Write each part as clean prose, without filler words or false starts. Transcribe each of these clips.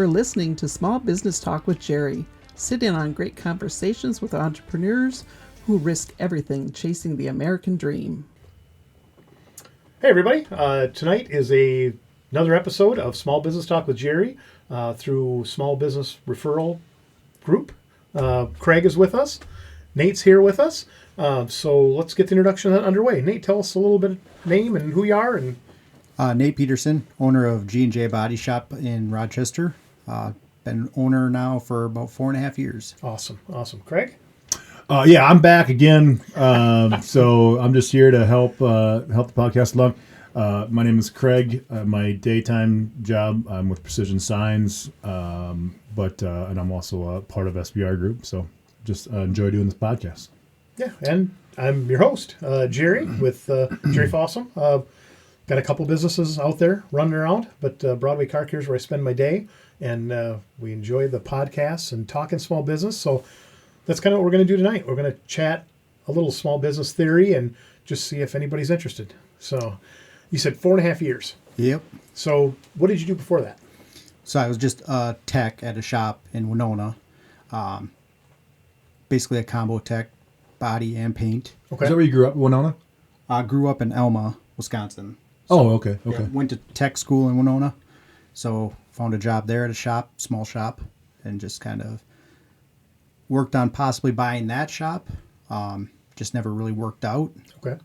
You're listening to Small Business Talk with Jerry. Sit in on great conversations with entrepreneurs who risk everything chasing the American dream. Hey everybody, tonight is another episode of Small Business Talk with Jerry through Small Business Referral Group. Craig is with us. Nate's here with us. So let's get the introduction underway. Nate, tell us a little bit of name and who you are. And Nate Peterson, owner of G&J Body Shop in Rochester. Been owner now for about 4.5 years. Awesome. Craig? Yeah, I'm back again. So I'm just here to help the podcast along. My name is Craig. My daytime job, I'm with Precision Signs, but and I'm also a part of SBR Group. So just enjoy doing this podcast. Yeah, and I'm your host, Jerry, with Jerry Fossum. Got a couple businesses out there running around, but Broadway Car Care is where I spend my day, and we enjoy the podcasts and talking small business. So that's kind of what we're going to do tonight. We're going to chat a little small business theory and just see if anybody's interested. So you said 4.5 years. Yep. So what did you do before that? So I was just a tech at a shop in Winona. Basically a combo tech, body and paint. Okay. Is that where you grew up, Winona? I grew up in Elma, Wisconsin. Oh, okay. Yeah, went to tech school in Winona. So found a job there at a shop, small shop, and just kind of worked on possibly buying that shop. Just never really worked out. Okay.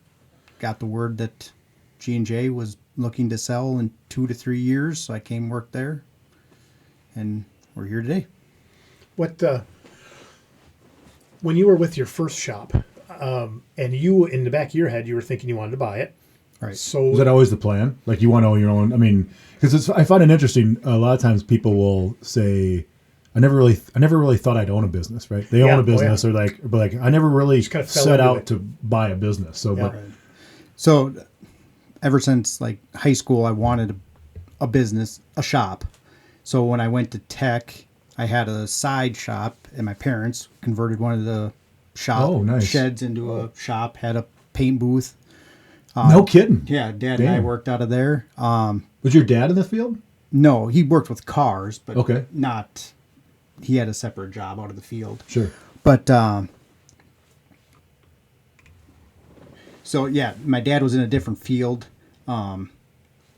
Got the word that G&J was looking to sell in 2 to 3 years, so I came work there, and we're here today. What when you were with your first shop, and you in the back of your head you were thinking you wanted to buy it, Right. So Was that always the plan? Like you want to own your own? I mean, because I find it interesting. A lot of times people will say, I never really thought I'd own a business, right? They own a business, or but I never really kind of fell set into out it. to buy a business. So, Yeah. but So ever since like high school, I wanted a business, a shop. So when I went to tech, I had a side shop, and my parents converted one of the nice. sheds into a shop, had a paint booth. no kidding. Yeah, Dad and I Damn. worked out of there. Was your dad in the field? No, he worked with cars, but Okay. not. He had a separate job out of the field. Sure. But so yeah, my dad was in a different field.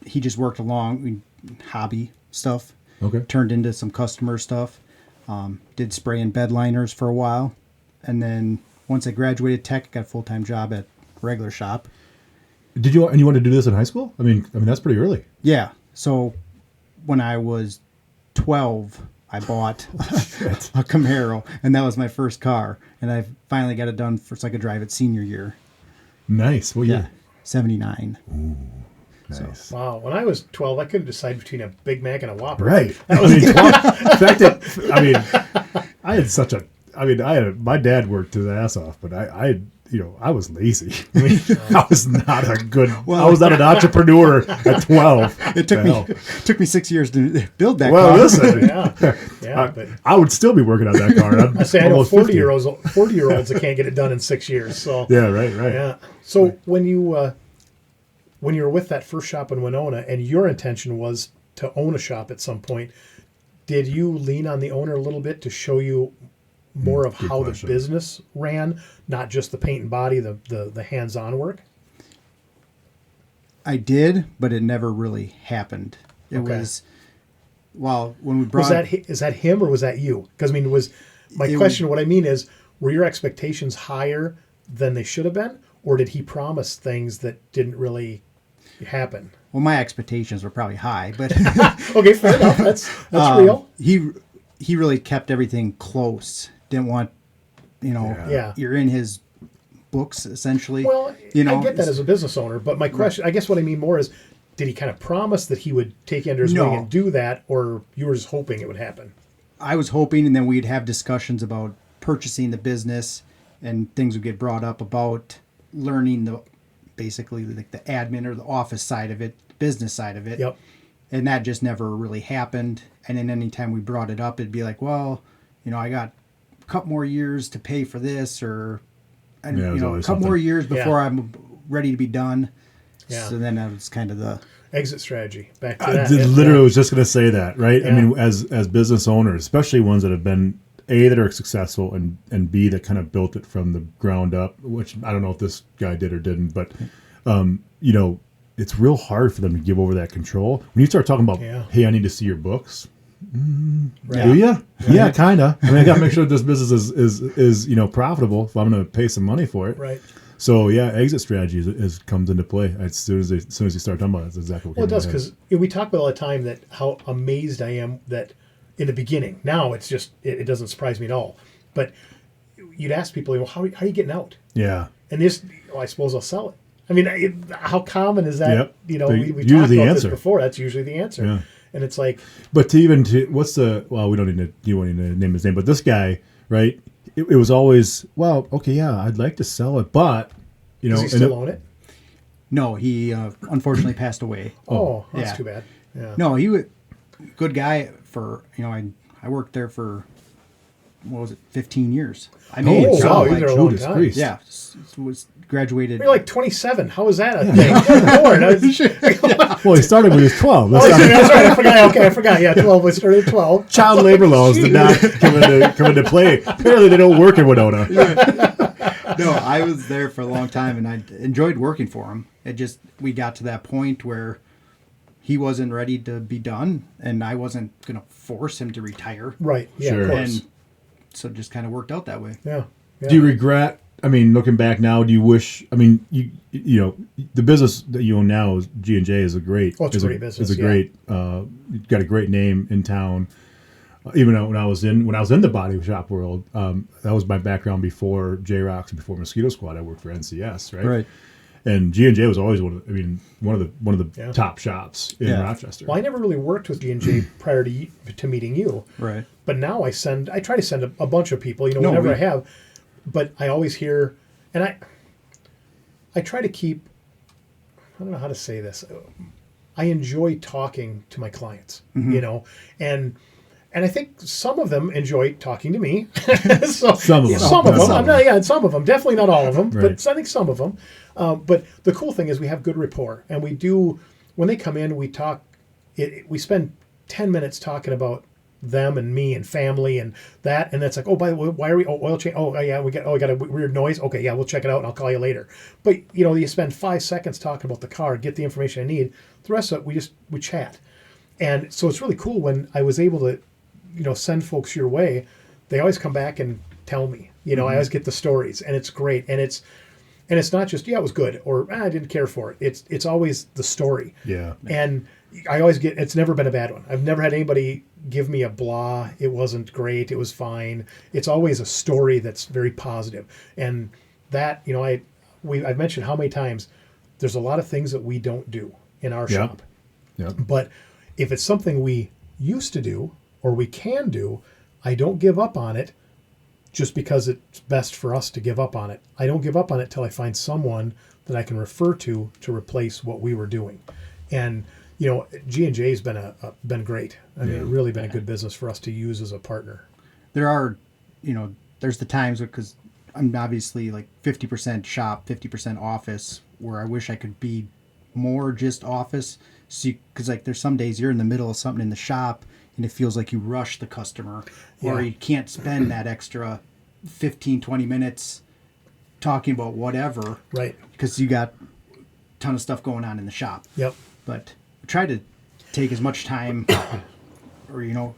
He just worked along hobby stuff. Okay. Turned into some customer stuff. Did spray and bed liners for a while, and then once I graduated tech, I got a full-time job at a regular shop. Did you want to do this in high school? I mean that's pretty early. Yeah. So when I was 12, I bought a Camaro, and that was my first car. And I finally got it done so I could drive it senior year. Nice. Well, yeah. 79. Nice. wow, when I was 12, I couldn't decide between a Big Mac and a Whopper. Right. I mean, in fact, I had such a. My dad worked his ass off, but I was lazy. I mean, I was not a good. I was not an entrepreneur at 12. It took me 6 years to build that Well, car. listen. Yeah, but I would still be working on that car. I say I know almost 50. 40-years that can't get it done in 6 years. So Yeah. Right. yeah. So when you were with that first shop in Winona, and your intention was to own a shop at some point, did you lean on the owner a little bit to show you more of Good how question. the business ran, not just the paint and body, the hands-on work? I did, but it never really happened. It Okay. was, well, when we brought... Is that him or was that you? Because I mean, what I mean is, were your expectations higher than they should have been, or did he promise things that didn't really happen? Well, my expectations were probably high, but... Okay, fair enough. That's real. He really kept everything close. Didn't want, Yeah. you're in his books essentially. Well, you know, I get that as a business owner, but my question, I guess what I mean more is, did he kind of promise that he would take you under his No. wing and do that, or you were just hoping it would happen? I was hoping, and then we'd have discussions about purchasing the business, and things would get brought up about learning basically like the admin or the office side of it, the business side of it. Yep. And that just never really happened. And then anytime we brought it up, it'd be like, well, I got a couple more years to pay for this, or Yeah, there's a always couple more something. years before Yeah. I'm ready to be done. Yeah. So then that was kind of the Exit strategy. Back to I that. literally was just going to say that, right? I Yeah. mean, as business owners, especially ones that have been A, that are successful, and B, that kind of built it from the ground up, which I don't know if this guy did or didn't, but you know, it's real hard for them to give over that control. When you start talking about, Yeah. hey, I need to see your books. Right. Do you? Yeah, kind of. I mean, I got to make sure this business is you know, profitable if I'm going to pay some money for it. Right. So yeah, exit strategy comes into play as soon as you start talking about it. That's exactly what. Well, it came does, to my head. because we talk about all the time that how amazed I am that in the beginning. Now it's just it doesn't surprise me at all. But you'd ask people, well, how are you getting out? Yeah. And this, I suppose I'll sell it. I mean, how common is that? Yep. You know, The- we usually talked the about answer. this before. That's usually the answer. Yeah. And it's like, But to what's the, well, we don't need to, you won't need to name his name, but this guy, right? It was always, well, okay, yeah, I'd like to sell it, but you know, does he still own it? no. He unfortunately passed away. Oh, that's yeah. too bad. Yeah. No, he was good guy for I worked there for what was it, 15 years. I made Oh, it wow, sound you like were there a long Judas time. Priest. yeah, was graduated. You're like 27. How is that a thing? Lord, I was, Well, he started when he was 12. oh, that's right. I forgot. Okay, I forgot. Yeah, 12. We started at 12. Child labor laws did not come into play. Apparently, they don't work in Winona. No, I was there for a long time, and I enjoyed working for him. It just we got to that point where he wasn't ready to be done, and I wasn't going to force him to retire. Right. Yeah, Sure. of course. And so it just kind of worked out that way. Yeah. Yeah. Do you regret? I mean, looking back now, do you wish? I mean, you know, the business that you own now is G&J is a great. Oh, it's a is great business, It's a yeah. great. You've got a great name in town. Even though when I was in the body shop world, that was my background before J-Rocks and before Mosquito Squad. I worked for NCS, right? Right. And G&J was always one of the Yeah. top shops in Yeah. Rochester. Well, I never really worked with G&J prior to meeting you. Right. But now I try to send a bunch of people, you know, No, whenever we- I have. But I always hear, and I try to keep, I don't know how to say this. I enjoy talking to my clients, you know, and I think some of them enjoy talking to me. So, Some of them. Some of Not them. some I'm of not, them. yeah, some of them. Definitely not all of them, Right. but I think some of them. But the cool thing is we have good rapport, and we do, when they come in, we talk, we spend 10 minutes talking about them and me and family and that, and that's like, oh, by the way, why are we, oil change, yeah, we got a weird noise, okay, yeah, we'll check it out and I'll call you later. But you know, you spend 5 seconds talking about the car, get the information I need. The rest of it, we chat. And so it's really cool when I was able to, you know, send folks your way. They always come back and tell me, you know, I always get the stories, and it's great. And it's not just, yeah, it was good, or I didn't care for it. It's always the story. Yeah. And I always get, it's never been a bad one. I've never had anybody give me a blah, it wasn't great, it was fine. It's always a story that's very positive. And that, you know, I've mentioned how many times there's a lot of things that we don't do in our shop. Yep. But if it's something we used to do or we can do, I don't give up on it just because it's best for us to give up on it. I don't give up on it till I find someone that I can refer to replace what we were doing. And you know, G&J's been great. I mean, really been a good business for us to use as a partner. There are, you know, there's the times because I'm obviously like 50% shop, 50% office, where I wish I could be more just office. So, because like there's some days you're in the middle of something in the shop and it feels like you rush the customer, or Yeah. you can't spend that extra 15, 20 minutes talking about whatever, Right. because you got a ton of stuff going on in the shop. Yep. But try to take as much time or, you know,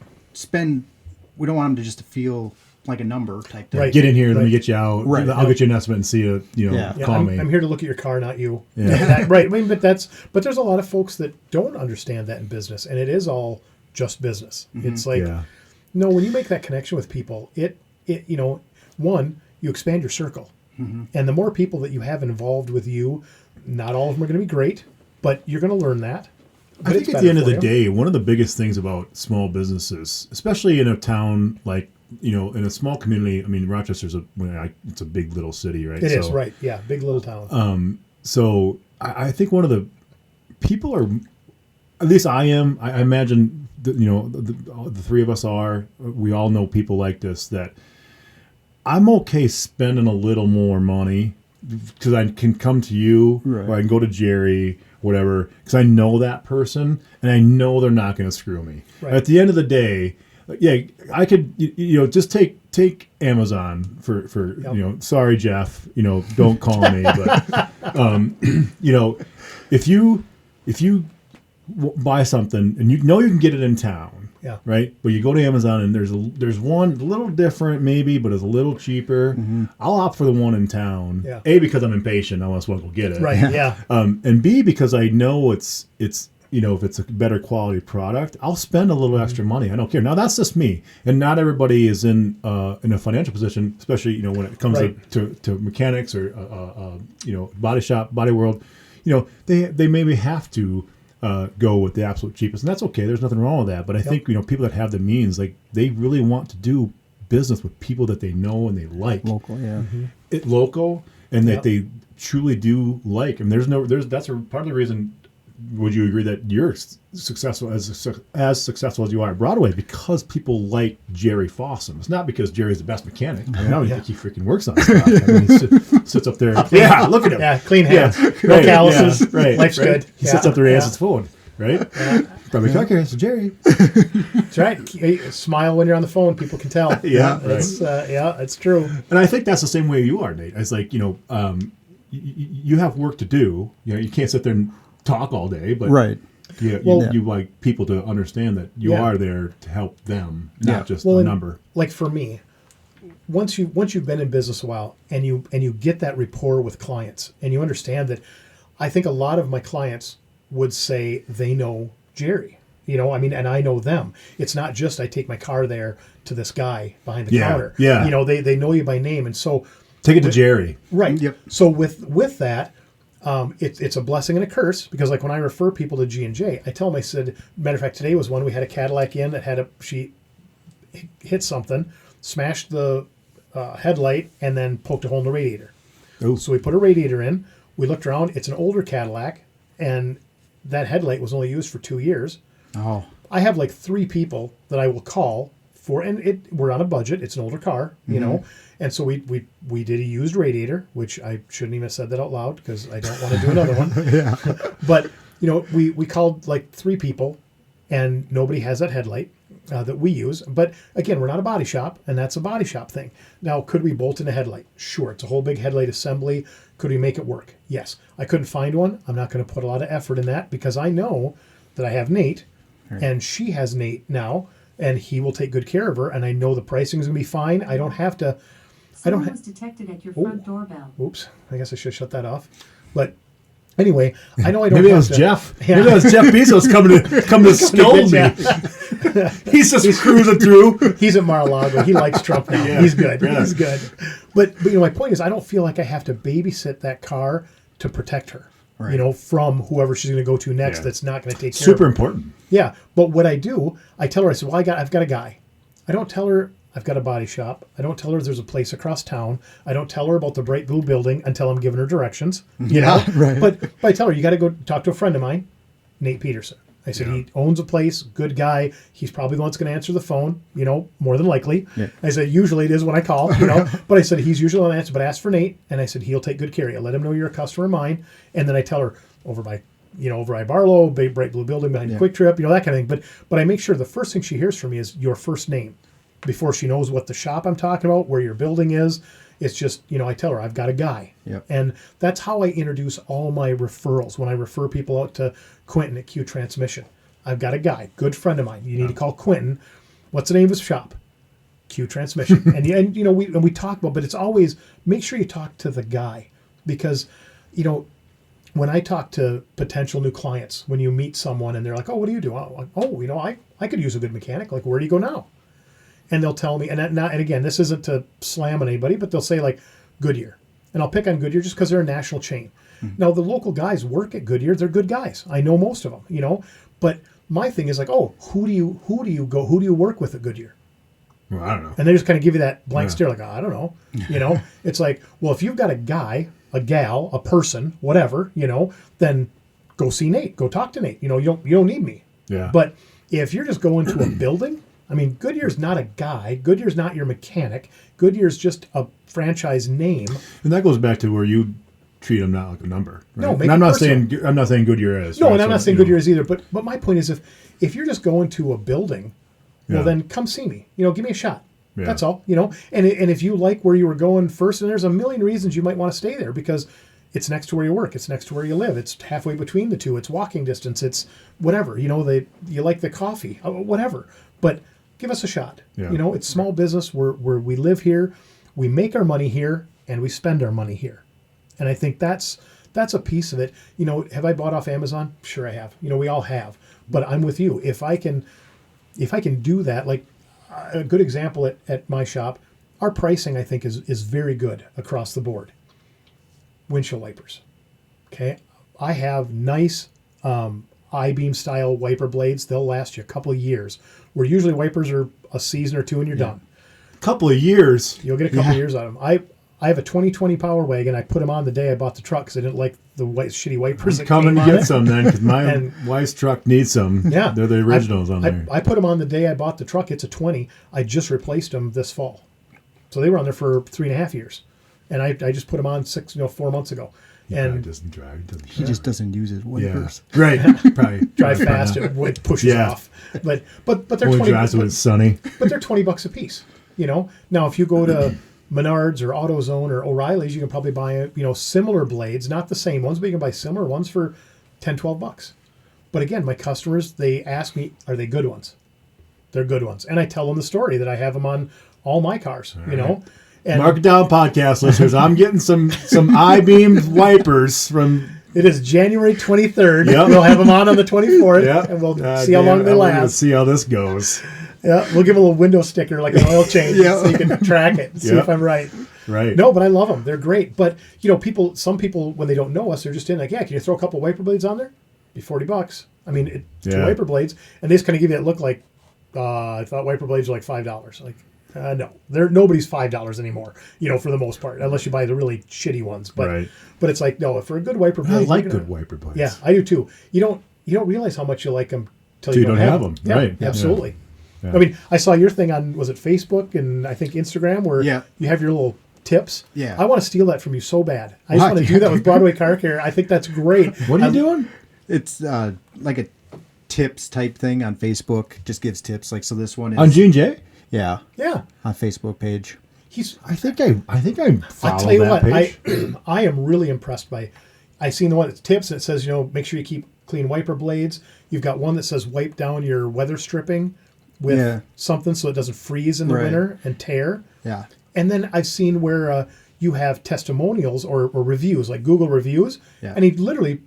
we don't want them to just feel like a number type thing. Right. Get in here, let me Right. get you out. Right. I'll get you an estimate and see you. You know, Yeah. Yeah, call me. I'm here to look at your car, not you. Yeah. Right. I mean, but there's a lot of folks that don't understand that in business, and it is all just business. It's like, Yeah. no, when you make that connection with people, it you know, one, you expand your circle, and the more people that you have involved with you, not all of them are going to be great, but you're going to learn that. I But think it's at better the end of for the you. day, one of the biggest things about small businesses, especially in a town like, you know, in a small community. I mean, Rochester's it's a big little city, right? It is, right. Yeah, big little town. So I think one of the people are, at least I am. I imagine that, you know, the three of us are. We all know people like this that I'm okay spending a little more money because I can come to you Right. or I can go to Jerry, whatever, because I know that person and I know they're not going to screw me. Right. At the end of the day, yeah, I could, just take Amazon for sorry, Jeff, don't call me, but, if you buy something and you can get it in town, Yeah. right? But you go to Amazon and there's one a little different maybe, but it's a little cheaper. I'll opt for the one in town. Yeah. A, because I'm impatient, I want to go get it. Right. Yeah. And B, because I know it's if it's a better quality product, I'll spend a little extra money. I don't care. Now that's just me, and not everybody is in a financial position, especially when it comes Right. to mechanics or body shop, body world. They maybe have to go with the absolute cheapest, and that's okay. There's nothing wrong with that. But I think people that have the means, like they really want to do business with people that they know and they like, Local, yeah. local, and that Yep. they truly do like. And that's part of the reason. Would you agree that you're successful as successful as you are at Broadway because people like Jerry Fossum? It's not because Jerry's the best mechanic. I don't think he freaking works on stuff. I mean, he sits up there. Yeah, look at him. Yeah. Clean hands. Yeah, No calluses. Yeah, right. Life's right. good. He sits up there and answers phone. Right? Probably car care, so Jerry. That's right. Smile when you're on the phone. People can tell. Yeah, It's it's true. And I think that's the same way you are, Nate. It's like, you have work to do. You can't sit there and talk all day, but Right. you like people to understand that you are there to help them, not just a number. Like for me, once you've been in business a while and you get that rapport with clients and you understand that, I think a lot of my clients would say they know Jerry. And I know them. It's not just I take my car there to this guy behind the counter. Yeah. They know you by name, and so Take it to Jerry. right. Yep. So with that. It's a blessing and a curse because like when I refer people to G&J, I tell them, I said, matter of fact, today was one we had a Cadillac in that she hit something, smashed the headlight, and then poked a hole in the radiator. Oh. So we put a radiator in. We looked around. It's an older Cadillac, and that headlight was only used for 2 years. Oh. I have like 3 people that I will call for, and we're on a budget. It's an older car, and so we did a used radiator, which I shouldn't even have said that out loud because I don't want to do another one. Yeah. But we called like 3 people, and nobody has that headlight that we use. But again, we're not a body shop, and that's a body shop thing. Now, could we bolt in a headlight? Sure, it's a whole big headlight assembly. Could we make it work? Yes. I couldn't find one. I'm not going to put a lot of effort in that because I know that I have Nate, and she has Nate now, and he will take good care of her. And I know the pricing is going to be fine. I don't have to. Someone was detected at your front doorbell. Oops, I guess I should shut that off. But anyway, I know I don't. Maybe have it was to, Jeff. Yeah. Maybe it was Jeff Bezos coming to scold me. He's just cruising through. He's at Mar-a-Lago. He likes Trump now. Yeah. He's good. Yeah. He's good. But my point is, I don't feel like I have to babysit that car to protect her. Right. From whoever she's going to go to next. Yeah. That's not going to take care Super of her. important. Yeah, but what I do, I tell her, I said, well, I've got a guy. I don't tell her I've got a body shop. I don't tell her there's a place across town. I don't tell her about the bright blue building until I'm giving her directions. You know? Right. But I tell her, you got to go talk to a friend of mine, Nate Peterson. I said, he owns a place, good guy. He's probably the one that's going to answer the phone, more than likely. Yeah. I said, usually it is when I call, But I said, he's usually on answer, but ask for Nate. And I said, he'll take good care of you. Let him know you're a customer of mine. And then I tell her, over by Barlow, bright blue building behind Quick Trip, that kind of thing. But I make sure the first thing she hears from me is your first name before she knows what the shop I'm talking about, where your building is. It's just, I tell her I've got a guy. Yep. And that's how I introduce all my referrals when I refer people out to Quentin at Q Transmission. I've got a guy, good friend of mine. You need to call Quentin. What's the name of his shop? Q Transmission. we talk about, but it's always make sure you talk to the guy because, when I talk to potential new clients, when you meet someone and they're like, oh, what do you do? I could use a good mechanic. Like, where do you go now? And they'll tell me, and again, this isn't to slam on anybody, but they'll say like Goodyear. And I'll pick on Goodyear just because they're a national chain. Mm-hmm. Now, the local guys work at Goodyear. They're good guys. I know most of them, But my thing is like, oh, who do you work with at Goodyear? Well, I don't know. And they just kind of give you that blank stare like, oh, I don't know. It's like, well, if you've got a guy, a gal, a person, whatever, then go see Nate. Go talk to Nate. You don't need me. Yeah. But if you're just going to a building I mean, Goodyear's not a guy. Goodyear's not your mechanic. Goodyear's just a franchise name. And that goes back to where you treat them not like a number. Right? No, make and I'm it not personal. saying I'm not saying Goodyear is. No, right? and I'm So, not saying you know, Goodyear is either. But my point is, if you're just going to a building, well, Yeah. then come see me. Give me a shot. Yeah. That's all. And if you like where you were going first, and there's a million reasons you might want to stay there because it's next to where you work, it's next to where you live, it's halfway between the two, it's walking distance, it's whatever. You like the coffee, whatever. But give us a shot. Yeah. It's small business. Where we live here, we make our money here, and we spend our money here. And I think that's a piece of it. Have I bought off Amazon? Sure I have. We all have. But I'm with you. If I can do that, like a good example at my shop, our pricing I think is very good across the board. Windshield wipers. Okay. I have nice I-beam style wiper blades. They'll last you a couple of years. Where usually wipers are a season or two and you're done. couple of years. You'll get a couple of years out of them. I have a 2020 Power Wagon. I put them on the day I bought the truck because I didn't like the shitty wipers. I'm coming to came on get it. some then because my And- wife's truck needs some. Yeah. They're the originals on there. I put them on the day I bought the truck. It's a 20. I just replaced them this fall. So they were on there for 3.5 years. And I just put them on 4 months ago. He And probably doesn't drive. He doesn't He just doesn't use his yeah. wipers. Right. Probably drive fast, it pushes Yeah. off. But they're Only 20 drives when it's sunny. but they're $20 a piece. Now if you go to Menards or AutoZone or O'Reilly's, you can probably buy similar blades, not the same ones, but you can buy similar ones for $10-12. But again, my customers, they ask me, are they good ones? They're good ones, and I tell them the story that I have them on all my cars. And Mark it down, podcast listeners. I'm getting some I-beam wipers from. it is January 23rd. Yep. We'll have them on the 24th, Yeah, and we'll see how long they We're gonna last. see how this goes. Yeah, we'll give a little window sticker like an oil change so you can track it and see Yeah. if I'm right. Right. No, but I love them. They're great. But, some people, when they don't know us, they're just in like, yeah, can you throw a couple wiper blades on there? Be $40. I mean, two Yeah. wiper blades. And they just kind of give you that look like, I thought wiper blades were like $5. Like, no, nobody's $5 anymore, for the most part, unless you buy the really shitty ones. But Right. but it's like, no, for a good wiper I blade. like you're good gonna- wiper blades. Yeah, I do too. You don't realize how much you like them till Till you don't have them. Yeah, Right. absolutely. Yeah. I mean, I saw your thing on, was it Facebook and I think Instagram where Yeah. you have your little tips. Yeah. I want to steal that from you so bad. I just Why? want to do that with Broadway Car Care. I think that's great. What are you doing? It's like a tips type thing on Facebook. Just gives tips. Like, so this one is On Gene J? yeah, Yeah. on Facebook page. He's, I think I I'll follow tell you that what, page. I am really impressed by, I seen the one that's tips and it says, make sure you keep clean wiper blades. You've got one that says wipe down your weather stripping with Yeah. something so it doesn't freeze in the Right. winter and tear. Yeah, And then I've seen where you have testimonials or reviews, like Google reviews, Yeah. and he literally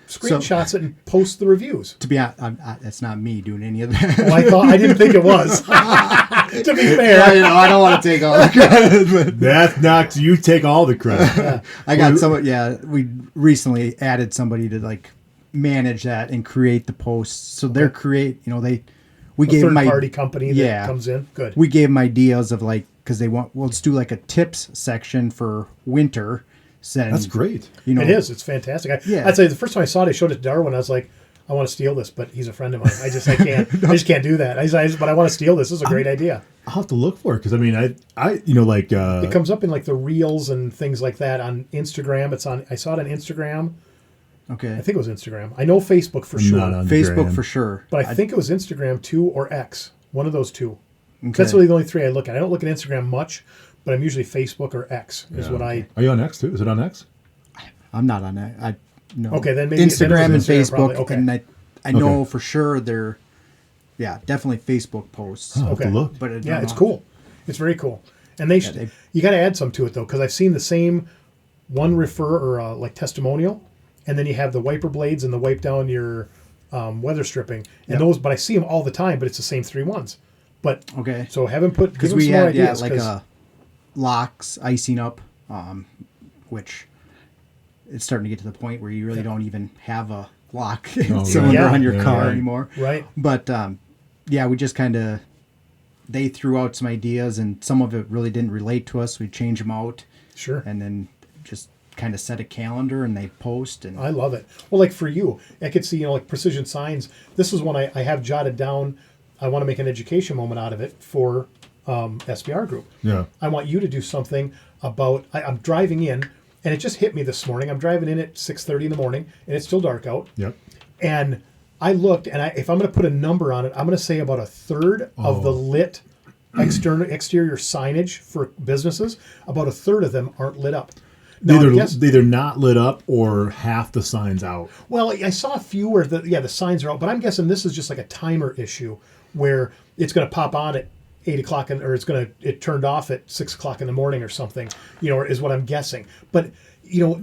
screenshots it and posts the reviews. to be honest, that's not me doing any of that. Well, I didn't think it was. To be fair, I don't want to take all the credit, but That's not you take all the credit. I got someone. Yeah, we recently added somebody to like manage that and create the posts. So they're we a gave them third-party company that yeah. comes in. Good. We gave them ideas of like because they want. Well, let's do like a tips section for winter. Send, That's great. It is. It's fantastic. Yeah. I'd say the first time I saw it, I showed it to Darwin. I was like, I want to steal this, but he's a friend of mine. I can't. I just can't do that. But I want to steal this. This is a great idea. I'll have to look for it because I mean like It comes up in like the reels and things like that on Instagram. I saw it on Instagram. Okay. I think it was Instagram. I know Facebook for sure. not on Facebook Gram. for sure. But I think it was Instagram too or X. One of those two. Okay. That's really the only three I look at. I don't look at Instagram much, but I'm usually Facebook or X is Yeah. what I. Are you on X too? Is it on X? I'm not on that. No. Okay, then maybe Instagram then it and was Instagram Facebook, probably. Okay. and I know Okay. for sure they're, definitely Facebook posts. Oh, I'll have to Okay. look. But Yeah, it's cool. It's very cool. And they- you got to add some to it though, because I've seen the same one refer or like testimonial, and then you have the wiper blades and the wipe down your weather stripping, and those. But I see them all the time, but it's the same three ones. But Okay. so have him give Because him we some more had ideas. like 'cause- locks icing up, which it's starting to get to the point where you really don't even have a lock cylinder right. Yeah. on your Yeah, car right. anymore. right. But we just kind of they threw out some ideas, and some of it really didn't relate to us. We change them out, Sure. and then just kind of set a calendar, and they post. And I love it. Well, like for you, I could see, like Precision Signs. This is one I have jotted down. I want to make an education moment out of it for SBR Group. Yeah. I want you to do something about. I'm driving in, and it just hit me this morning. I'm driving in at 6:30 in the morning, and it's still dark out. Yep. And I looked, and if I'm going to put a number on it, I'm going to say about a third of the lit exterior signage for businesses, about a third of them aren't lit up. Now, Either not lit up or half the signs out. Well, I saw a few where the signs are out, but I'm guessing this is just like a timer issue where it's going to pop on at 8 o'clock or it turned off at 6 o'clock in the morning or something, is what I'm guessing. But yeah,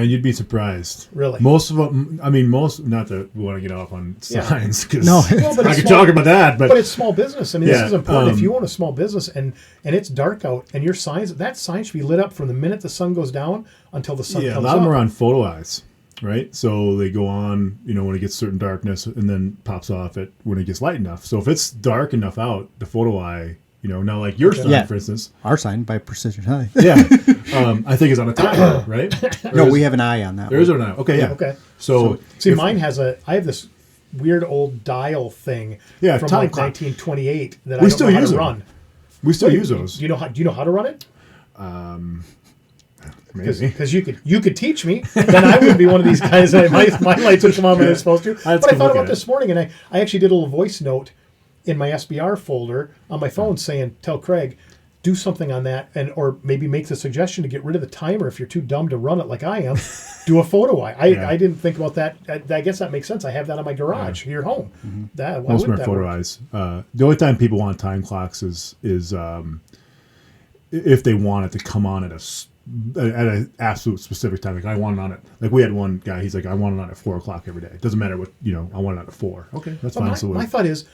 you'd be surprised. Really? Most of them, not that we want to get off on signs, because No. I could talk about that, but it's small business. I mean, this Yeah, is important. If you own a small business and it's dark out and your signs, that sign should be lit up from the minute the sun goes down until the sun a comes lot of them up. are on photo eyes, right? So they go on, when it gets certain darkness, and then pops off when it gets light enough. So if it's dark enough out, the photo eye, now like your sign, Yeah. for instance. Our sign by Precision High. Yeah. I think it's on a timer, right? No, we have an eye on that. There is an eye. Okay, yeah. Okay. So See, I have this weird old dial thing from time like clock. 1928 that We I don't still know how use to them. run. we still use those. Do you know how to run it? Maybe. Because you could teach me, then I would be one of these guys that my lights would come on when they're supposed to. I'd But I look thought at about it. this morning, and I actually did a little voice note in my SBR folder on my phone saying, "Tell Craig, do something on that, or maybe make the suggestion to get rid of the timer if you're too dumb to run it like I am. Do a photo eye." I didn't think about that. I guess that makes sense. I have that in my garage here home. Why Most of wouldn't them are that photo work? eyes. The only time people want time clocks is if they want it to come on at an absolute specific time. Like I want it on it. Like we had one guy. He's like, I want it on at 4 o'clock every day. It doesn't matter what I want it on at 4. Okay, that's But fine. my thought is,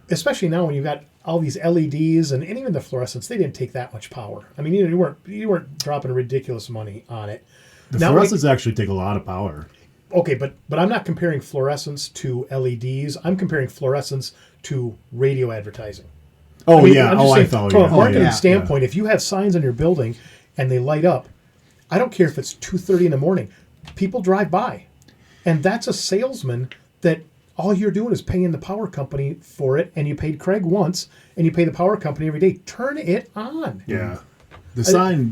especially now when you've got all these LEDs and even the fluorescents, they didn't take that much power. I mean, you weren't dropping ridiculous money on it. the Now, fluorescents actually take a lot of power. okay, but I'm not comparing fluorescents to LEDs. I'm comparing fluorescents to radio advertising. Oh I mean, yeah. I'm just I saying, follow from you. a marketing yeah. standpoint, if you have signs on your building and they light up, I don't care if it's 2:30 in the morning. People drive by, and that's a salesman that all you're doing is paying the power company for it, and you paid Craig once, and you pay the power company every day. Turn it on. Yeah. The sign.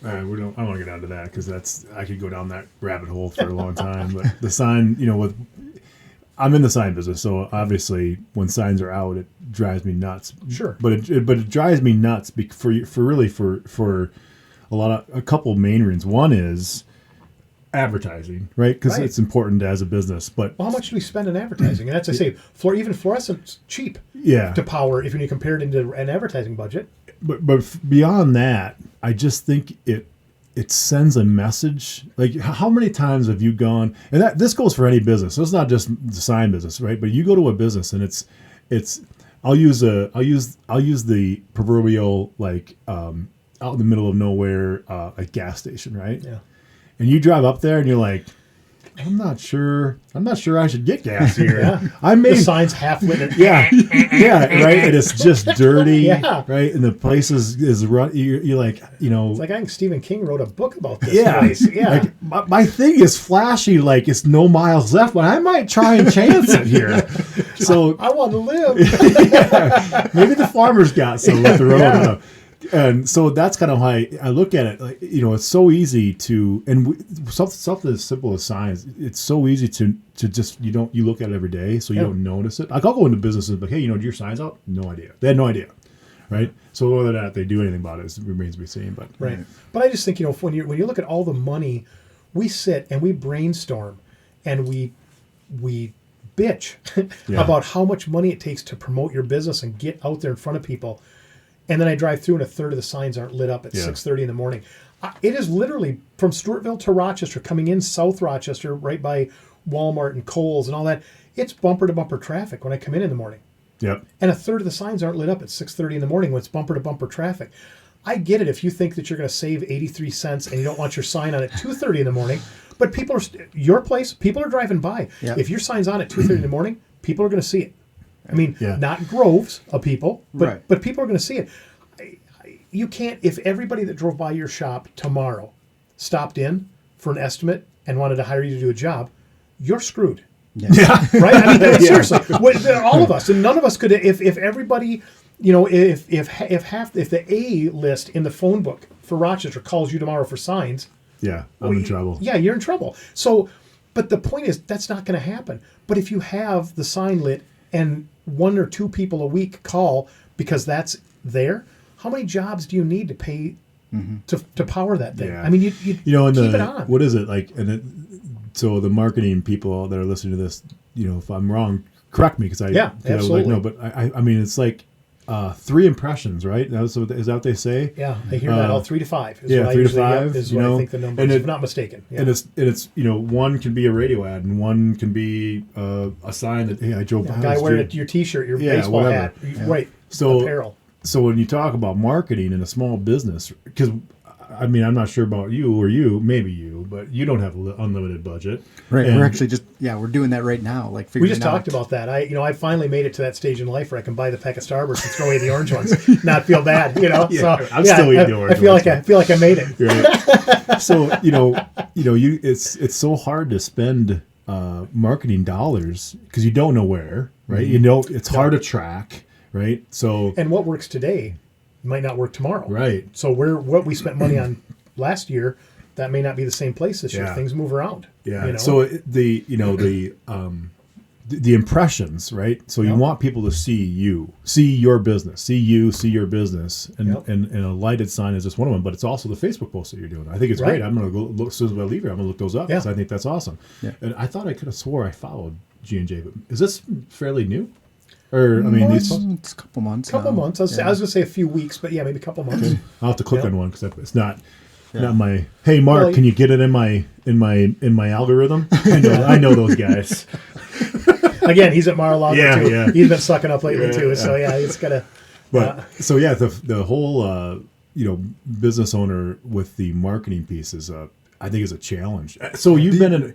I don't want to get into that because I could go down that rabbit hole for a long time. But the sign, I'm in the sign business, so obviously when signs are out, it drives me nuts. Sure. But it drives me nuts for a couple main reasons. One is advertising, right? Because Right. it's important as a business. But Well, how much do we spend on advertising? And that's, I say, even fluorescent's cheap yeah, to power if you compare it into an advertising budget. but beyond that, I just think it sends a message. Like how many times have you gone, and this goes for any business. So it's not just the sign business, right? But you go to a business and it's I'll use the proverbial out in the middle of nowhere a gas station, right? Yeah. And you drive up there and you're like, I'm not sure I should get gas here. Yeah. I The may sign's half lit. yeah, right. And it's just dirty, Yeah. right? And the place is run. You're like, It's like I think Stephen King wrote a book about this yeah, place. Yeah. Like, my thing is flashy, like it's no miles left, but I might try and chance it here. So I want to live. maybe the farmer's got some with the road. Yeah. I don't know. And so that's kind of how I look at it. Like, it's so easy to, something as simple as signs. It's so easy to just you look at it every day, so you don't notice it. Like I'll go into businesses, like, hey, do your signs out? No idea. They had no idea, right? So whether or not they do anything about it remains to be seen. But Right. But I just think, when you look at all the money, we sit and we brainstorm and we bitch Yeah. about how much money it takes to promote your business and get out there in front of people. And then I drive through and a third of the signs aren't lit up at 6:30 in the morning. It is literally from Stewartville to Rochester, coming in South Rochester, right by Walmart and Kohl's and all that. It's bumper to bumper traffic when I come in the morning. Yep. And a third of the signs aren't lit up at 6:30 in the morning when it's bumper to bumper traffic. I get it if you think that you're going to save 83 cents and you don't want your sign on at 2:30 in the morning, but people are driving by. Yeah. If your sign's on at 2:30 in the morning, people are going to see it. I mean, Yeah. not groves of people, but Right. but people are going to see it. You can't, if everybody that drove by your shop tomorrow stopped in for an estimate and wanted to hire you to do a job, you're screwed. Yeah. Right? I mean, seriously, all of us, and none of us could. If everybody, if the A list in the phone book for Rochester calls you tomorrow for signs, Yeah, I'm in trouble. yeah, you're in trouble. So, but the point is that's not going to happen. But if you have the sign lit and 1 or 2 people a week call because that's there, how many jobs do you need to pay to power that thing? Yeah. I mean, you And keep it on. what is it like? So the marketing people that are listening to this, if I'm wrong, correct me because I absolutely. no, but I mean it's like 3 impressions, right? Is that what they say? Yeah, I hear that. 3 to 5 is yeah, what I 3 to usually 5 is what I think the number is, if I'm not mistaken. Yeah. And it's one can be a radio ad, and one can be a sign that hey, I drove by. guy the wearing street. your T-shirt, your Yeah, baseball whatever. hat, right? So Apparel. So when you talk about marketing in a small business, because I mean, I'm not sure about you, maybe you, but you don't have unlimited budget. Right. And We're actually we're doing that right now. Like We just talked about that. I finally made it to that stage in life where I can buy the pack of Starburst and throw away the orange ones, not feel bad. Yeah, so I'm still eating the orange I feel ones, like I feel like I made it. Right. So it's so hard to spend marketing dollars because you don't know where, right? It's hard to track, right? So And what works today might not work tomorrow. right. So what we spent money on last year, that may not be the same place this year. Yeah. Things move around. Yeah. So the impressions, right? So you want people to see you, see your business, see your business, and a lighted sign is just one of them. But it's also the Facebook posts that you're doing. I think it's Right. great. I'm gonna go look as soon as I leave here. I'm gonna look those up because I think that's awesome. Yeah. And I thought I could have swore I followed G&J, but is this fairly new? Or I mean, It's a couple months. couple now. months. I was going to say a few weeks, but yeah, maybe a couple months. I'll have to click Yeah. on one because it's not my. Hey, Mark, Well, can you get it in my algorithm? I know those guys. Again, he's at Mar-a-Lago Yeah, too. yeah. He's been sucking up lately too. So yeah, it's got to. But so yeah, the whole business owner with the marketing piece is I think is a challenge. So you've been in.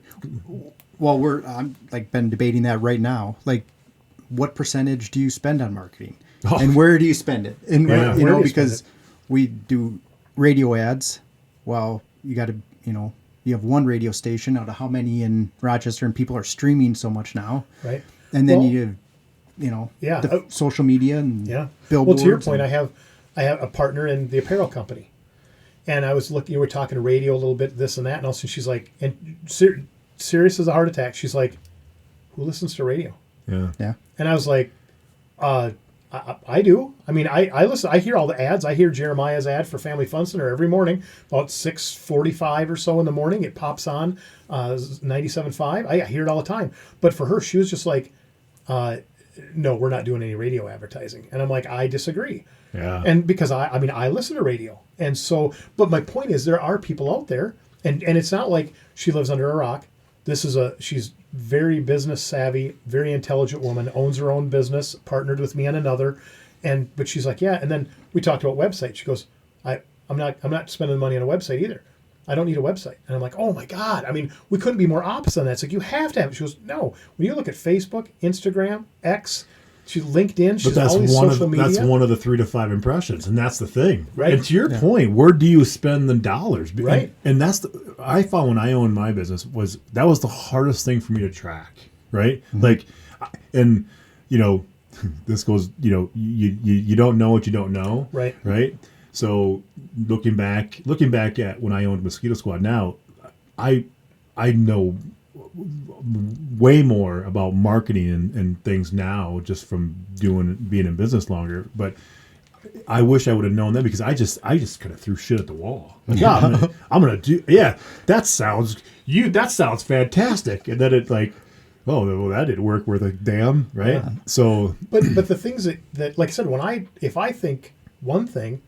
Well, I'm been debating that right now. Like, what percentage do you spend on marketing, and where do you spend it? And Yeah. where, Where do you because spend we do radio ads. Well, you got to, you have one radio station out of how many in Rochester, and people are streaming so much now. Right. And then Well, you have, Yeah. the social media and Yeah. billboards. Well, to your point, and- I have a partner in the apparel company, and I was looking. We were talking to radio a little bit, this and that, and also she's like, and serious as a heart attack. She's like, "Who listens to radio?" Yeah. Yeah. And I was like, I do. I mean, I listen. I hear all the ads. I hear Jeremiah's ad for Family Fun Center every morning, about 6:45 or so in the morning. It pops on 97.5. I hear it all the time. But for her, she was just like, no, we're not doing any radio advertising. And I'm like, I disagree. Yeah. And because I mean, I listen to radio. And so, but my point is there are people out there, and it's not like she lives under a rock. She's very business savvy, very intelligent woman, owns her own business, partnered with me on another. But she's like, yeah. And then we talked about websites. She goes, I'm not spending money on a website either. I don't need a website. And I'm like, oh my God. I mean, we couldn't be more opposite on that. It's like, you have to have it. She goes, no. When you look at Facebook, Instagram, X, she's LinkedIn, she's all these social media. That's one of the 3 to 5 impressions, and that's the thing. Right. And to your point, where do you spend the dollars? Right. And that's I found when I owned my business that was the hardest thing for me to track. Right. Mm-hmm. Like, and this goes. You don't know what you don't know. Right. Right. So looking back at when I owned Mosquito Squad now, I know way more about marketing and things now just from being in business longer. But I wish I would have known that because I just kind of threw shit at the wall. Like, yeah, I'm gonna do. Yeah, that sounds fantastic. And then it like, oh, well, that didn't work worth a damn, right? Yeah. So, but the things that like I said, if I think one thing,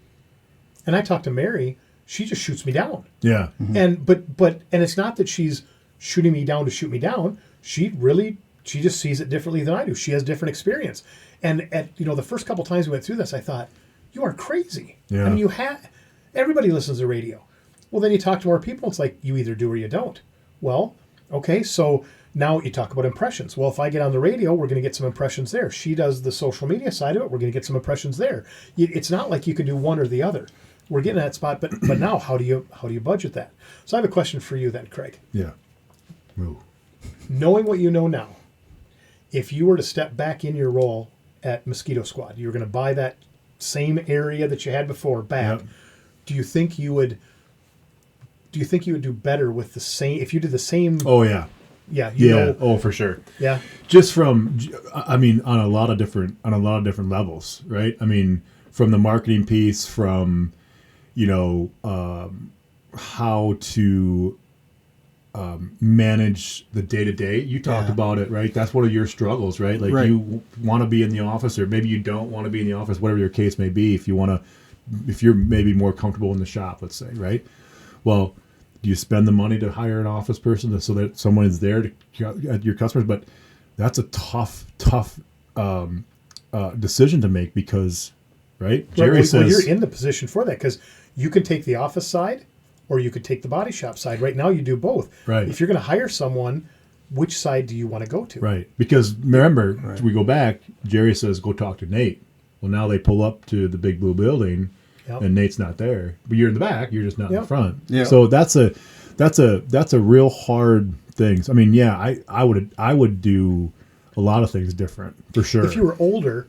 and I talk to Mary, she just shoots me down. yeah, And but it's not that she's shooting me down to shoot me down. She just sees it differently than I do. She has different experience. And at the first couple times we went through this, I thought, you are crazy. Yeah. I mean, everybody listens to radio. Well, then you talk to more people. It's like you either do or you don't. Well, okay, so now you talk about impressions. Well, if I get on the radio, we're going to get some impressions there. She does the social media side of it. We're going to get some impressions there. It's not like you can do one or the other. We're getting that spot, but now how do you budget that? So I have a question for you then, Craig. yeah. Ooh. Knowing what you know now, if you were to step back in your role at Mosquito Squad, you're going to buy that same area that you had before back. Yep. Do you think you would do better with the same if you did the same? Oh yeah. Yeah. Oh, for sure. Yeah. Just from, I mean, on a lot of different levels, right? I mean, from the marketing piece, from, how to manage the day to day. You talked about it, right? That's one of your struggles, right? Like you want to be in the office, or maybe you don't want to be in the office, whatever your case may be. If you're maybe more comfortable in the shop, let's say, right? Well, do you spend the money to hire an office person so that someone is there to at your customers? But that's a tough decision to make because, right? Jerry says you're in the position for that because you can take the office side or you could take the body shop side. Right now, you do both. Right. If you're going to hire someone, which side do you want to go to? Right. Because remember, we go back. Jerry says, "Go talk to Nate." Well, now they pull up to the big blue building. Yep. And Nate's not there, but you're in the back. You're just not in the front. Yeah. So that's a real hard thing. I mean, yeah, I would do a lot of things different for sure. If you were older,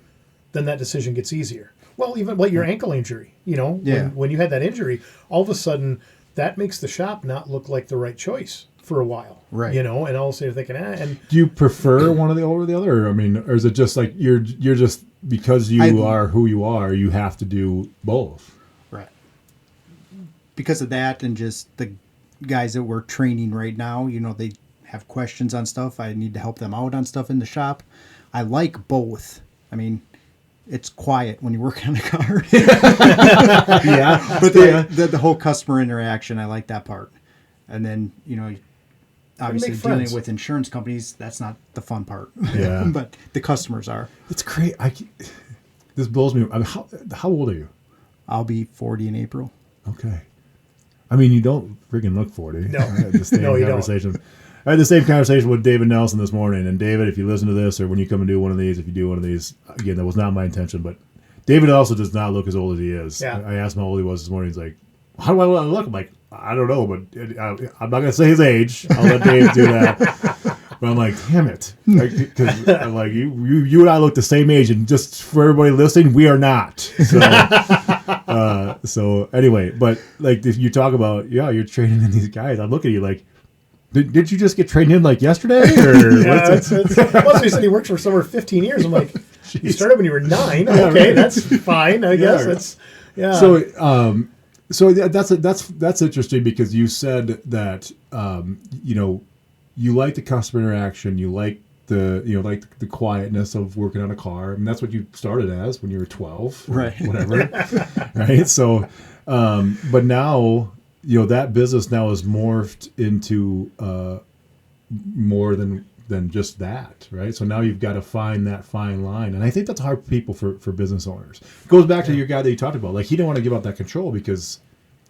then that decision gets easier. Well, even like your ankle injury, when you had that injury, all of a sudden that makes the shop not look like the right choice for a while. Right. And all of a sudden you're thinking, and do you prefer one of the over the other? I mean, or is it just like you're just because you are who you are, you have to do both? Right. Because of that, and just the guys that we're training right now, they have questions on stuff. I need to help them out on stuff in the shop. I like both. I mean, it's quiet when you're working on a car. Yeah. But the whole customer interaction, I like that part. And then, obviously dealing with insurance companies, that's not the fun part. Yeah. But the customers are. It's crazy. This blows me. I mean, how old are you? I'll be 40 in April. Okay. I mean, you don't freaking look 40. No. I had the same conversation. I had the same conversation with David Nelson this morning. And David, if you listen to this or when you come and do one of these, if you do one of these, again, that was not my intention, but David also does not look as old as he is. Yeah. I asked him how old he was this morning. He's like, how do I look? I'm like, I don't know, but I'm not going to say his age. I'll let Dave do that. But I'm like, damn it. Because I'm like, you and I look the same age. And just for everybody listening, we are not. So, so anyway, but like if you talk about, you're training in these guys. I look at you like, did you just get trained in like yesterday? Or yeah, he said he worked for somewhere 15 years. I'm like, you started when you were 9. Okay, that's fine. I guess that's So that's interesting because you said that you like the customer interaction, you like the quietness of working on a car, and that's what you started as when you were 12, right? Whatever, right? So, but now that business now is morphed into more than just that, right? So now you've got to find that fine line, and I think that's hard for people for business owners. It goes back to your guy that you talked about. Like he didn't want to give up that control because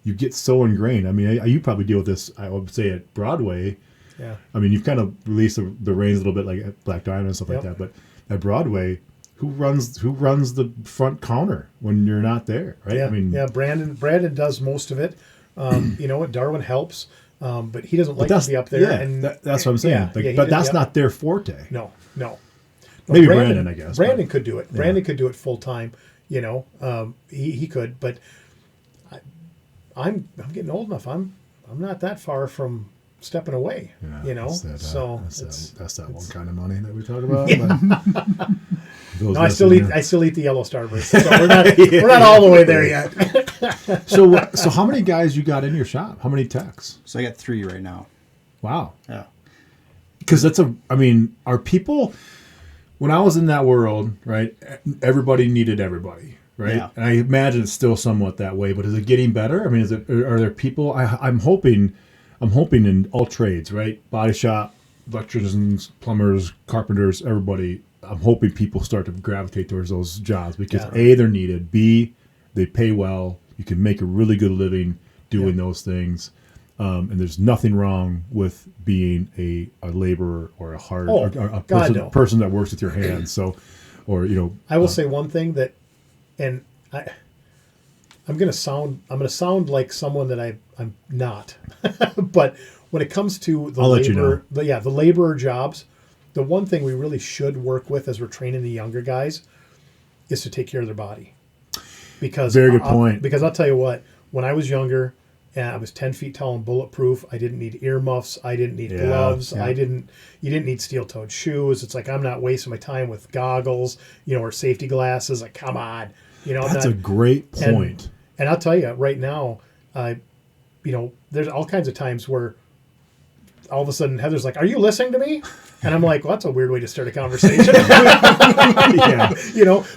you get so ingrained. I mean, you probably deal with this. I would say at Broadway. Yeah. I mean, you've kind of released the reins a little bit, like at Black Diamond and stuff like that. But at Broadway, who runs the front counter when you're not there, right? Yeah. I mean, Brandon does most of it. Darwin helps. But he doesn't like to be up there. Yeah, and that's what I'm saying. But that's not their forte. No. Maybe Brandon, I guess. Brandon could do it. Yeah. Brandon could do it full time. He could. But I'm getting old enough. I'm not that far from stepping away. Yeah, that's that one kind of money that we talk about. Yeah. No, I still eat the yellow Starburst. So we're not all the way there yet. So how many guys you got in your shop? How many techs? So I got 3 right now. Wow. Yeah. Because are people, when I was in that world, right, everybody needed everybody, right? Yeah. And I imagine it's still somewhat that way, but is it getting better? I mean, are there people, I'm hoping in all trades, right? Body shop, electricians, plumbers, carpenters, everybody, I'm hoping people start to gravitate towards those jobs because A, they're needed, B, they pay well, you can make a really good living doing those things. And there's nothing wrong with being a laborer or a person that works with your hands. So, or I will say one thing that, and I'm gonna sound like someone that I'm not, but when it comes to the laborer jobs, the one thing we really should work with as we're training the younger guys is to take care of their body. Because Very good point. Because I'll tell you what, when I was younger and I was 10 feet tall and bulletproof, I didn't need earmuffs, I didn't need gloves, yeah. you didn't need steel-toed shoes. It's like, I'm not wasting my time with goggles, or safety glasses. Like, come on. That's a great point. And I'll tell you right now, there's all kinds of times where all of a sudden Heather's like, "Are you listening to me?" And I'm like, "Well, that's a weird way to start a conversation."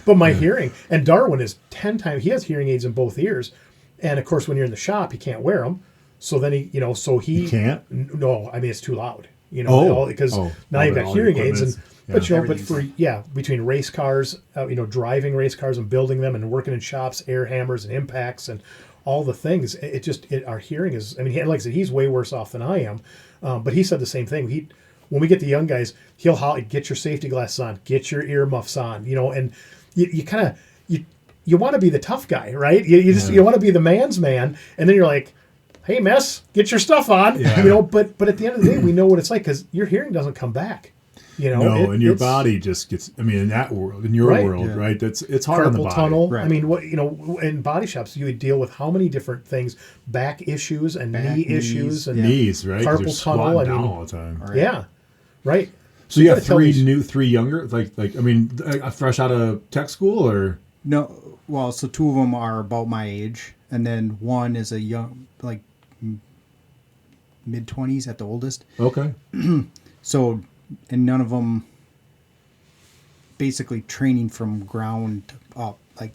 But my hearing, and Darwin is 10 times, he has hearing aids in both ears. And of course, when you're in the shop, he can't wear them. So then he can't? No, I mean, it's too loud, because now you've got hearing aids. Between race cars, driving race cars and building them and working in shops, air hammers and impacts and all the things, our hearing is, like I said, he's way worse off than I am. But he said the same thing. When we get the young guys, he'll holler, "Get your safety glasses on, get your earmuffs on," and you kind of, you want to be the tough guy, right? You want to be the man's man. And then you're like, "Hey, miss, get your stuff on," but at the end of the day, we know what it's like because your hearing doesn't come back. And your body just gets. I mean, in that world, in your world, right? It's hard on the carpal body. tunnel. Right. I mean, in body shops, you would deal with how many different things: back issues and knee issues and Knees, right? 'Cause you're carpal tunnel. squatting down all the time. Right. Yeah, right. So you have gotta tell these- three younger, fresh out of tech school, or No, well, so 2 of them are about my age, and then one is a young, like mid-20s at the oldest. okay, So, and none of them basically training from ground up. Like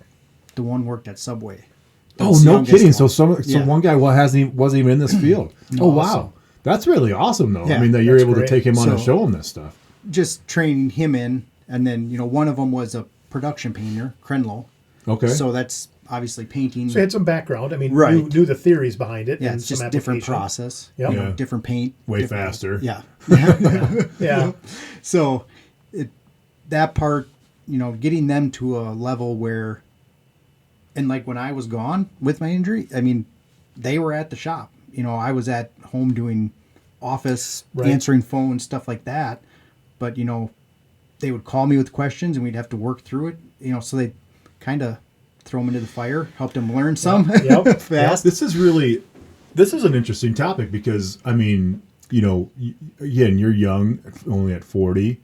the one worked at Subway. oh That's the no youngest kidding. one. So one guy wasn't even in this field. No, oh wow, awesome. that's really awesome though. Yeah, I mean that you're that's able great. to take him on and So- show him this stuff. Just training him in, and then one of them was a production painter, Krenlo. Okay, So that's obviously painting. So you had some background. I mean, Right. you knew the theories behind it. Yeah, and it's some just different application. process. Yep. Yeah. Different paint. way different- faster. Yeah. Yeah. So that part, getting them to a level where, and like when I was gone with my injury, I mean, they were at the shop. I was at home doing office, Right. answering phones, stuff like that. But, they would call me with questions and we'd have to work through it. So they kind of throw them into the fire, help them learn some Yep. fast. This is an interesting topic because I mean, again, you're young, only at 40.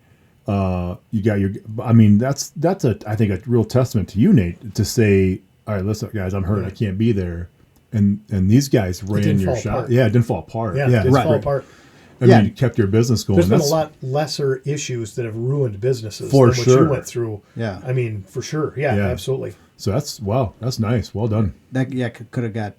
You got your. I mean, that's I think a real testament to you, Nate, to say, all right, listen, guys, I'm hurt, I can't be there, and these guys ran didn't your fall shop. apart. Yeah, it didn't fall apart. Yeah. Yeah, Just right. fall apart. I mean, Yeah. you kept your business going. There's been a That's- lot lesser issues that have ruined businesses For than what sure. you went through. Yeah. I mean, for sure. Yeah, Yeah. absolutely. So that's nice. Well done. That could have got,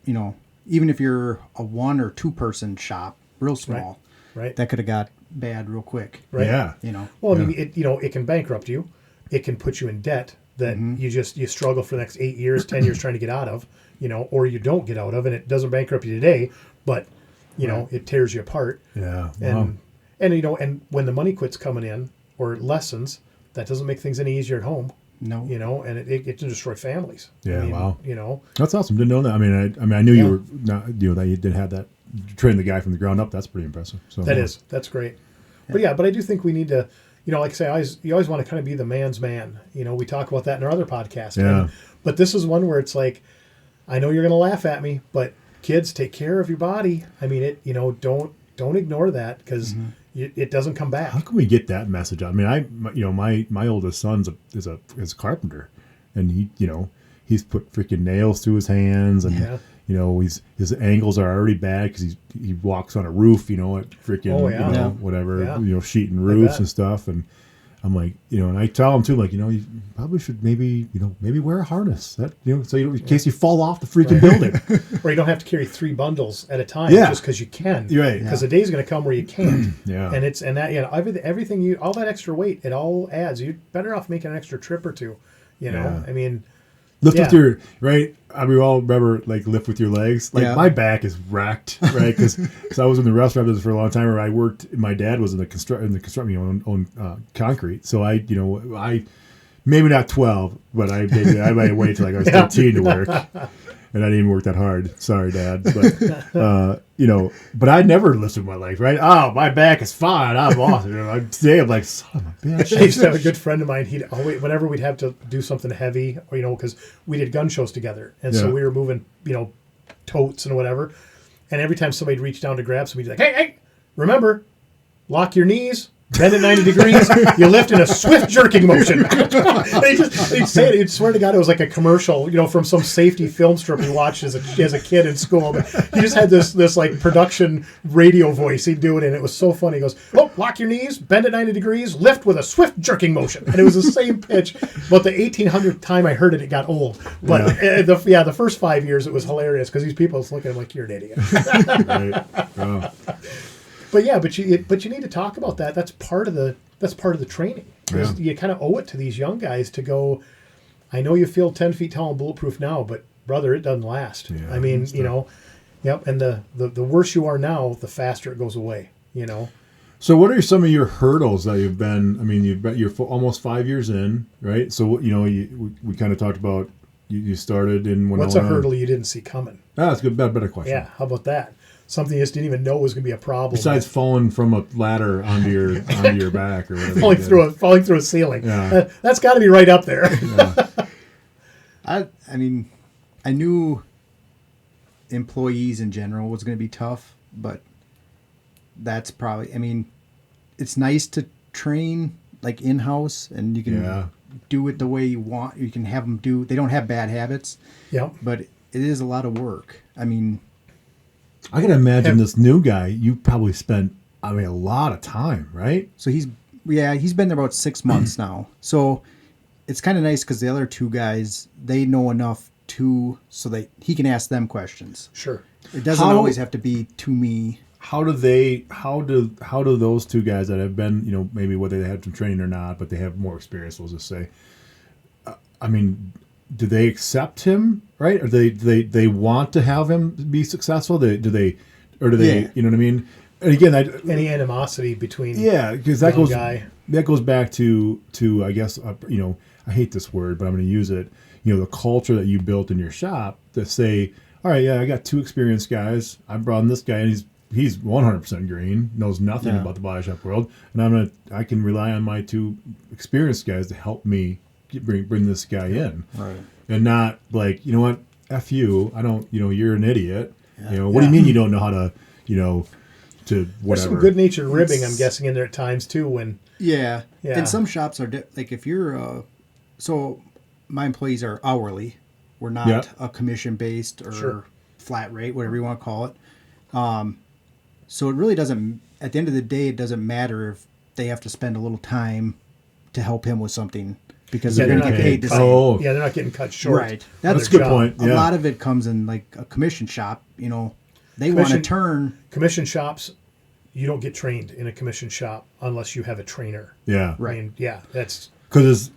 even if you're a 1 or 2 person shop, real small, Right. that could have got bad real quick. Right. Yeah. Well, I mean, it can bankrupt you. It can put you in debt that you struggle for the next 8 years, 10 years trying to get out of, or you don't get out of, and it doesn't bankrupt you today, but it tears you apart. Yeah. Wow. And when the money quits coming in or lessens, that doesn't make things any easier at home. No. And it can destroy families. Yeah, I mean, wow. That's awesome. Didn't know that. I mean, I knew you were not. That you did have that. Train the guy from the ground up. That's pretty impressive. So that's great. But I do think we need to, like I say, you always want to kind of be the man's man. We talk about that in our other podcast. Yeah. But this is one where it's like, I know you're going to laugh at me, but kids, take care of your body. I mean, don't ignore that because it doesn't come back. How can we get that message out? I mean, my oldest son is a carpenter, and he's put freaking nails through his hands, and his ankles are already bad because he walks on a roof, at freaking whatever, sheeting roofs and stuff, and I'm like, and I tell him too, like, you probably should maybe wear a harness that, so in case you fall off the freaking building. Or you don't have to carry 3 bundles at a time just because you can. Right. Because the day's going to come where you can't. Yeah. And everything all that extra weight, it all adds. You're better off making an extra trip or two. Yeah. I mean, Lift with your right. We all remember lift with your legs. My back is racked, right? Because I was in the restaurant business for a long time. Where I worked. My dad was in the construction, on concrete. So I maybe not 12, but I might wait till I was 13 to work. and I didn't even work that hard. Sorry, Dad. But but I never lifted my legs. Right? Oh, my back is fine. I'm awesome. Today I'm like, son of a bitch. I used to have a good friend of mine. He'd always, whenever we'd have to do something heavy, or because we did gun shows together, and so we were moving, totes and whatever. And every time somebody'd reach down to grab somebody, he'd be like, hey, remember, lock your knees. Bend it 90 degrees, you lift in a swift jerking motion. He'd say it, he'd swear to God it was like a commercial, from some safety film strip he watched as a kid in school. But he just had this like production radio voice he'd do it, and it was so funny. He goes, lock your knees, bend it 90 degrees, lift with a swift jerking motion. And it was the same pitch, but the 1800th time I heard it, it got old. But the first 5 years it was hilarious because these people was looking at him like, you're an idiot. Right. Oh. But you need to talk about that. That's part of the training. Yeah. You kind of owe it to these young guys to go. I know you feel 10 feet tall and bulletproof now, but brother, it doesn't last. Yeah, I mean, yep. And the worse you are now, the faster it goes away. So, what are some of your hurdles that you've been? I mean, you're almost 5 years in, right? So, we kind of talked about you started in Winona. What's a hurdle you didn't see coming? That's a good, better question. Yeah, how about that? Something you just didn't even know was going to be a problem. Besides falling from a ladder onto your back or whatever. falling through a ceiling. Yeah. That's got to be right up there. Yeah. I mean, I knew employees in general was going to be tough, but that's probably, I mean, it's nice to train like in-house and you can do it the way you want. You can have them they don't have bad habits. Yeah. But it is a lot of work. I mean, I can imagine this new guy, you probably spent, a lot of time, right? So he's been there about 6 months now. So it's kind of nice because the other two guys, they know enough so that he can ask them questions. Sure. It doesn't always have to be to me. How do those two guys that have been, maybe whether they had some training or not, but they have more experience, we'll just say, do they accept him, right? Or they want to have him be successful? Do they, you know what I mean? And again, any animosity between because that goes back to I guess I hate this word, but I'm going to use it. The culture that you built in your shop to say, all right, I got two experienced guys. I brought in this guy, and he's 100% green, knows nothing about the body shop world, and I can rely on my two experienced guys to help me bring this guy in, right? And not like, you know what, F you, I don't, you're an idiot. What do you mean you don't know how to, to whatever. There's some good-natured ribbing, I'm guessing, in there at times too. When and some shops are like if you're so my employees are hourly. We're not a commission based or flat rate, whatever you want to call it. So it really doesn't. At the end of the day, it doesn't matter if they have to spend a little time to help him with something. Because they're going to get paid the same. Yeah, they're not getting cut short. Right. That's a good point. A lot of it comes in like a commission shop. They want to turn. Commission shops, you don't get trained in a commission shop unless you have a trainer. Yeah. Right. That's because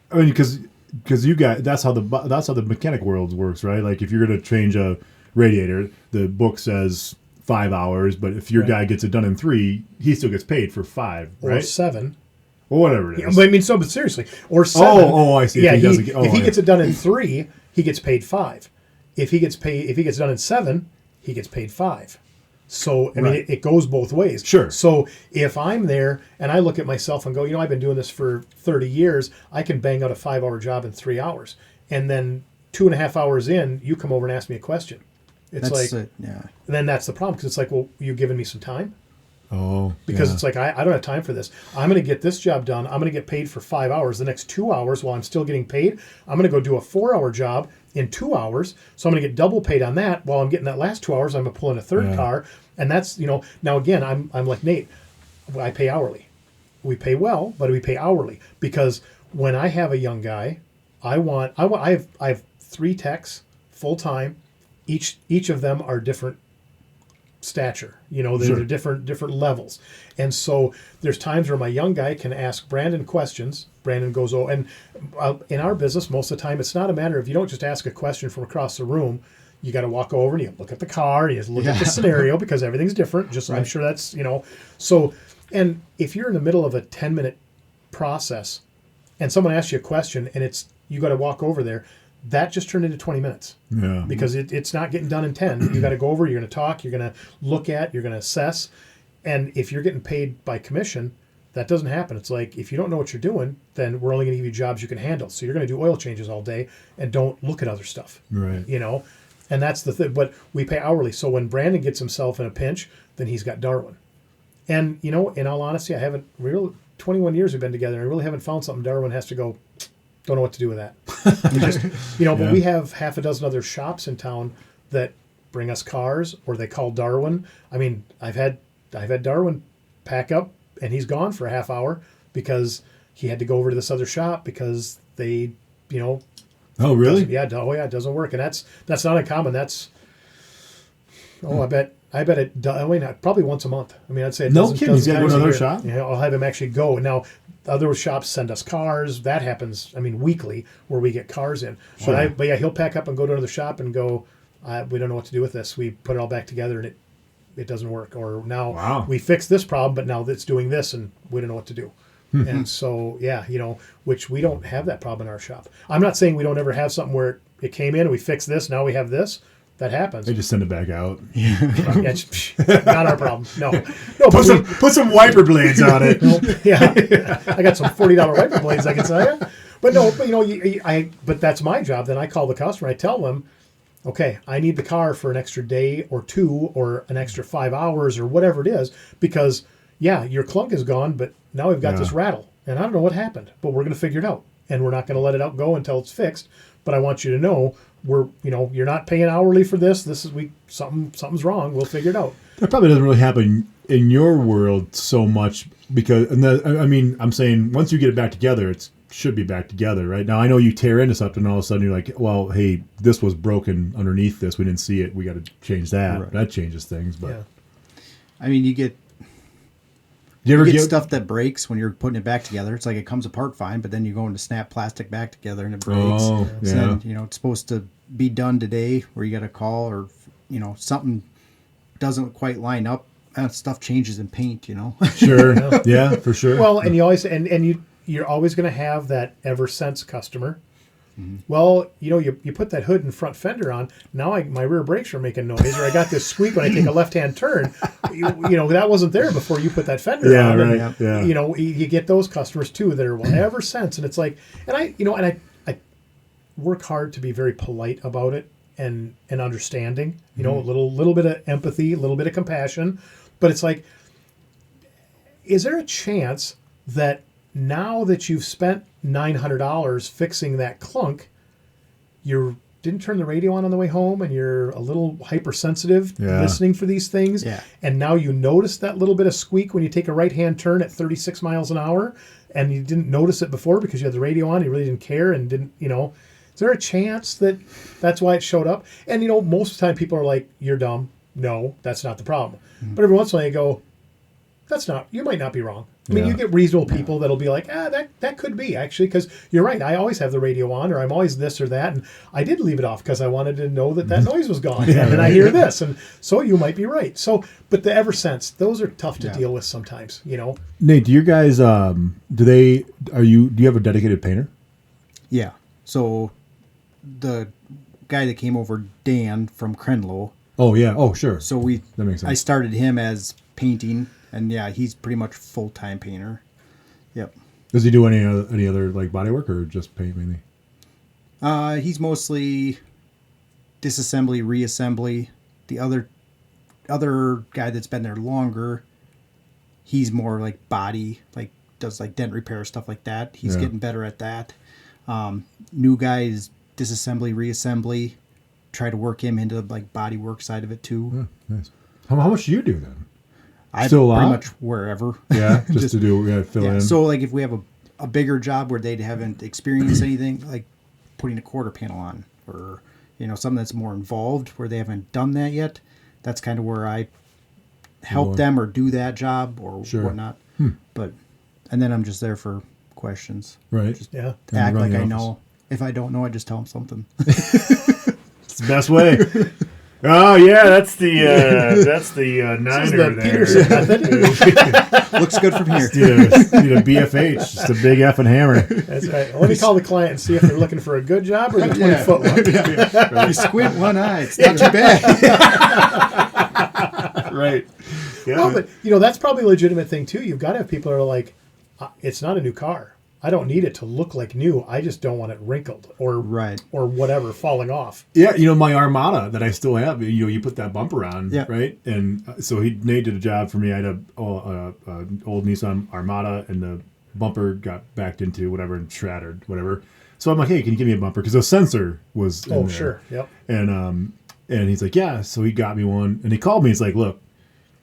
you guys, that's how the mechanic world works, right? Like if you're going to change a radiator, the book says 5 hours, but if your guy gets it done in 3, he still gets paid for 5, right? Or 7. Or whatever it is. But seriously. Or 7. Oh, I see. Yeah, if he gets it done in 3, he gets paid 5. If he gets done in 7, he gets paid 5. So, I mean, it goes both ways. Sure. So, if I'm there and I look at myself and go, I've been doing this for 30 years, I can bang out a 5-hour job in 3 hours. And then 2.5 hours in, you come over and ask me a question. Then that's the problem, because it's like, well, you giving me some time? Because it's like, I don't have time for this. I'm going to get this job done. I'm going to get paid for 5 hours. The next 2 hours, while I'm still getting paid, I'm going to go do a 4-hour job in 2 hours. So I'm going to get double paid on that. While I'm getting that last 2 hours, I'm going to pull in a third car. And that's, now again, I'm like Nate. I pay hourly. We pay well, but we pay hourly, because when I have a young guy, I have 3 techs full time. Each of them are different stature, they're different levels. And so there's times where my young guy can ask Brandon questions. Brandon goes, and in our business, most of the time, it's not a matter of, you don't just ask a question from across the room. You got to walk over and you look at the car and you look at the scenario, because everything's different. I'm sure that's, so, and if you're in the middle of a 10-minute process and someone asks you a question and you got to walk over there, that just turned into 20 minutes. Yeah. Because it's not getting done in 10. You got to go over, you're going to talk, you're going to look at, you're going to assess. And if you're getting paid by commission, that doesn't happen. It's like, if you don't know what you're doing, then we're only going to give you jobs you can handle. So you're going to do oil changes all day and don't look at other stuff. Right. You know? And that's the thing. But we pay hourly. So when Brandon gets himself in a pinch, then he's got Darwin. And, you know, in all honesty, I haven't really, 21 years we've been together, and I really haven't found something Darwin has to go, don't know what to do with that. But we have half a dozen other shops in town that bring us cars, or they call Darwin. I mean, I've had Darwin pack up, and he's gone for a half hour because he had to go over to this other shop because they, you know. Oh, really? Yeah, it doesn't work, and that's not uncommon. That's I bet it. Probably once a month. I mean, I'd say no kidding. He's got to go to another shop. Yeah, I'll have him actually go. Now, other shops send us cars. That happens. I mean, weekly where we get cars in. Sure. But yeah, he'll pack up and go to another shop and go. We don't know what to do with this. We put it all back together and it doesn't work. Or now we fixed this problem, but now it's doing this and we don't know what to do. And so, yeah, you know, which we don't have that problem in our shop. I'm not saying we don't ever have something where it came in and we fixed this, now we have this. That happens. They just send it back out. Yeah, it's not our problem. No, put some wiper blades on it. Yeah, I got some $40 wiper blades, I can tell you. But you know, but that's my job. Then I call the customer. I tell them, okay, I need the car for an extra day or two or an extra 5 hours or whatever it is, because your clunk is gone, but now we've got this rattle, and I don't know what happened, but we're going to figure it out, and we're not going to let it out go until it's fixed. But I want you to know you're not paying hourly for this. This is something's wrong. We'll figure it out. That probably doesn't really happen in your world so much because, I'm saying once you get it back together, it should be back together, right? Now I know you tear into something, and all of a sudden you're like, well, hey, this was broken underneath this. We didn't see it. We got to change that. Right. That changes things, but. Yeah. I mean, you get stuff that breaks when you're putting it back together. It's like it comes apart fine, but then you go into snap plastic back together and it breaks. Oh, yeah. So then, you know, it's supposed to be done today where you got a call or, you know, something doesn't quite line up. Stuff changes in paint, you know. Sure. Yeah, for sure. Well, and you always, you're always going to have that EverSense customer. Mm-hmm. Well, you know, you put that hood and front fender on. Now my rear brakes are making noise, or I got this squeak when I take a left-hand turn. You know, that wasn't there before you put that fender on. Right. And, yeah. You know, you get those customers too that are EverSense, and it's like, and I work hard to be very polite about it and understanding. You know, a little bit of empathy, a little bit of compassion, but it's like, is there a chance that now that you've spent $900 fixing that clunk, you didn't turn the radio on the way home and you're a little hypersensitive listening for these things, and now you notice that little bit of squeak when you take a right-hand turn at 36 miles an hour, and you didn't notice it before because you had the radio on, you really didn't care and didn't, you know, is there a chance that that's why it showed up? And, you know, most of the time people are like, you're dumb. No, that's not the problem. But every once in a while you go, you might not be wrong. I mean, you get reasonable people that'll be like, that could be, actually, because you're right. I always have the radio on, or I'm always this or that, and I did leave it off because I wanted to know that noise was gone. And then I hear this, and so you might be right. So, but the EverSense, those are tough to deal with sometimes, you know. Nate, do you guys, do you have a dedicated painter? Yeah. So the guy that came over, Dan from Crenlow. Oh, yeah. Oh, sure. So that makes sense. I started him as painting. And yeah, he's pretty much full-time painter. Yep. Does he do any other like body work or just paint mainly? He's mostly disassembly, reassembly. The other guy that's been there longer, he's more like body, like does like dent repair, stuff like that. He's getting better at that. New guy is disassembly, reassembly. Try to work him into like body work side of it too. Oh, nice. How much do you do then? I still pretty much wherever. Yeah, just to do fill in. So like if we have a bigger job where they haven't experienced anything, like putting a quarter panel on, or you know something that's more involved where they haven't done that yet, that's kind of where I help them or do that job or whatnot. But and then I'm just there for questions. Right. Just act like I know. If I don't know, I just tell them something. It's the best way. Oh yeah, that's the niner the there. Peterson method. Looks good from here. Need a BFH, just a big effing hammer. That's right. Let me call the client and see if they're looking for a good job or the 20-foot one. You squint one eye, it's not too bad. Right. Yeah. Well, but that's probably a legitimate thing too. You've got to have people that are like, it's not a new car. I don't need it to look like new. I just don't want it wrinkled or whatever falling off. Yeah, my Armada that I still have. You put that bumper on, right? And so Nate did a job for me. I had a old Nissan Armada, and the bumper got backed into whatever and shattered, whatever. So I'm like, hey, can you give me a bumper? Because the sensor was in there. Sure, yep. And he's like, yeah. So he got me one, and he called me. He's like, look,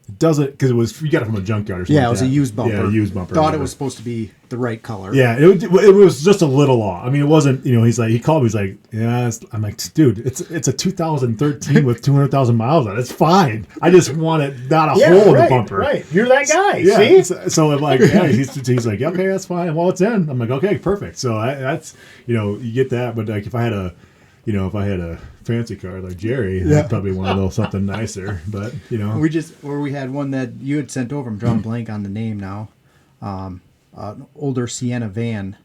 it doesn't, because you got it from a junkyard or something. Yeah, it was a used bumper. Yeah, used bumper. Thought it was supposed to be the right color. Yeah, it was just a little off. I mean, it wasn't. He's like, he called me. He's like, yeah. I'm like, dude, it's a 2013 with 200,000 miles on it. It's fine. I just want it not a hole in the bumper. Right, you're that guy. Yeah. See? So I'm like, yeah. He's like, okay, that's fine. Well, it's in. I'm like, okay, perfect. So that's you get that. But like, if I had a fancy car like Jerry, I'd probably want a little something nicer. But we had one that you had sent over. I'm drawing a blank on the name now. An older Sienna van,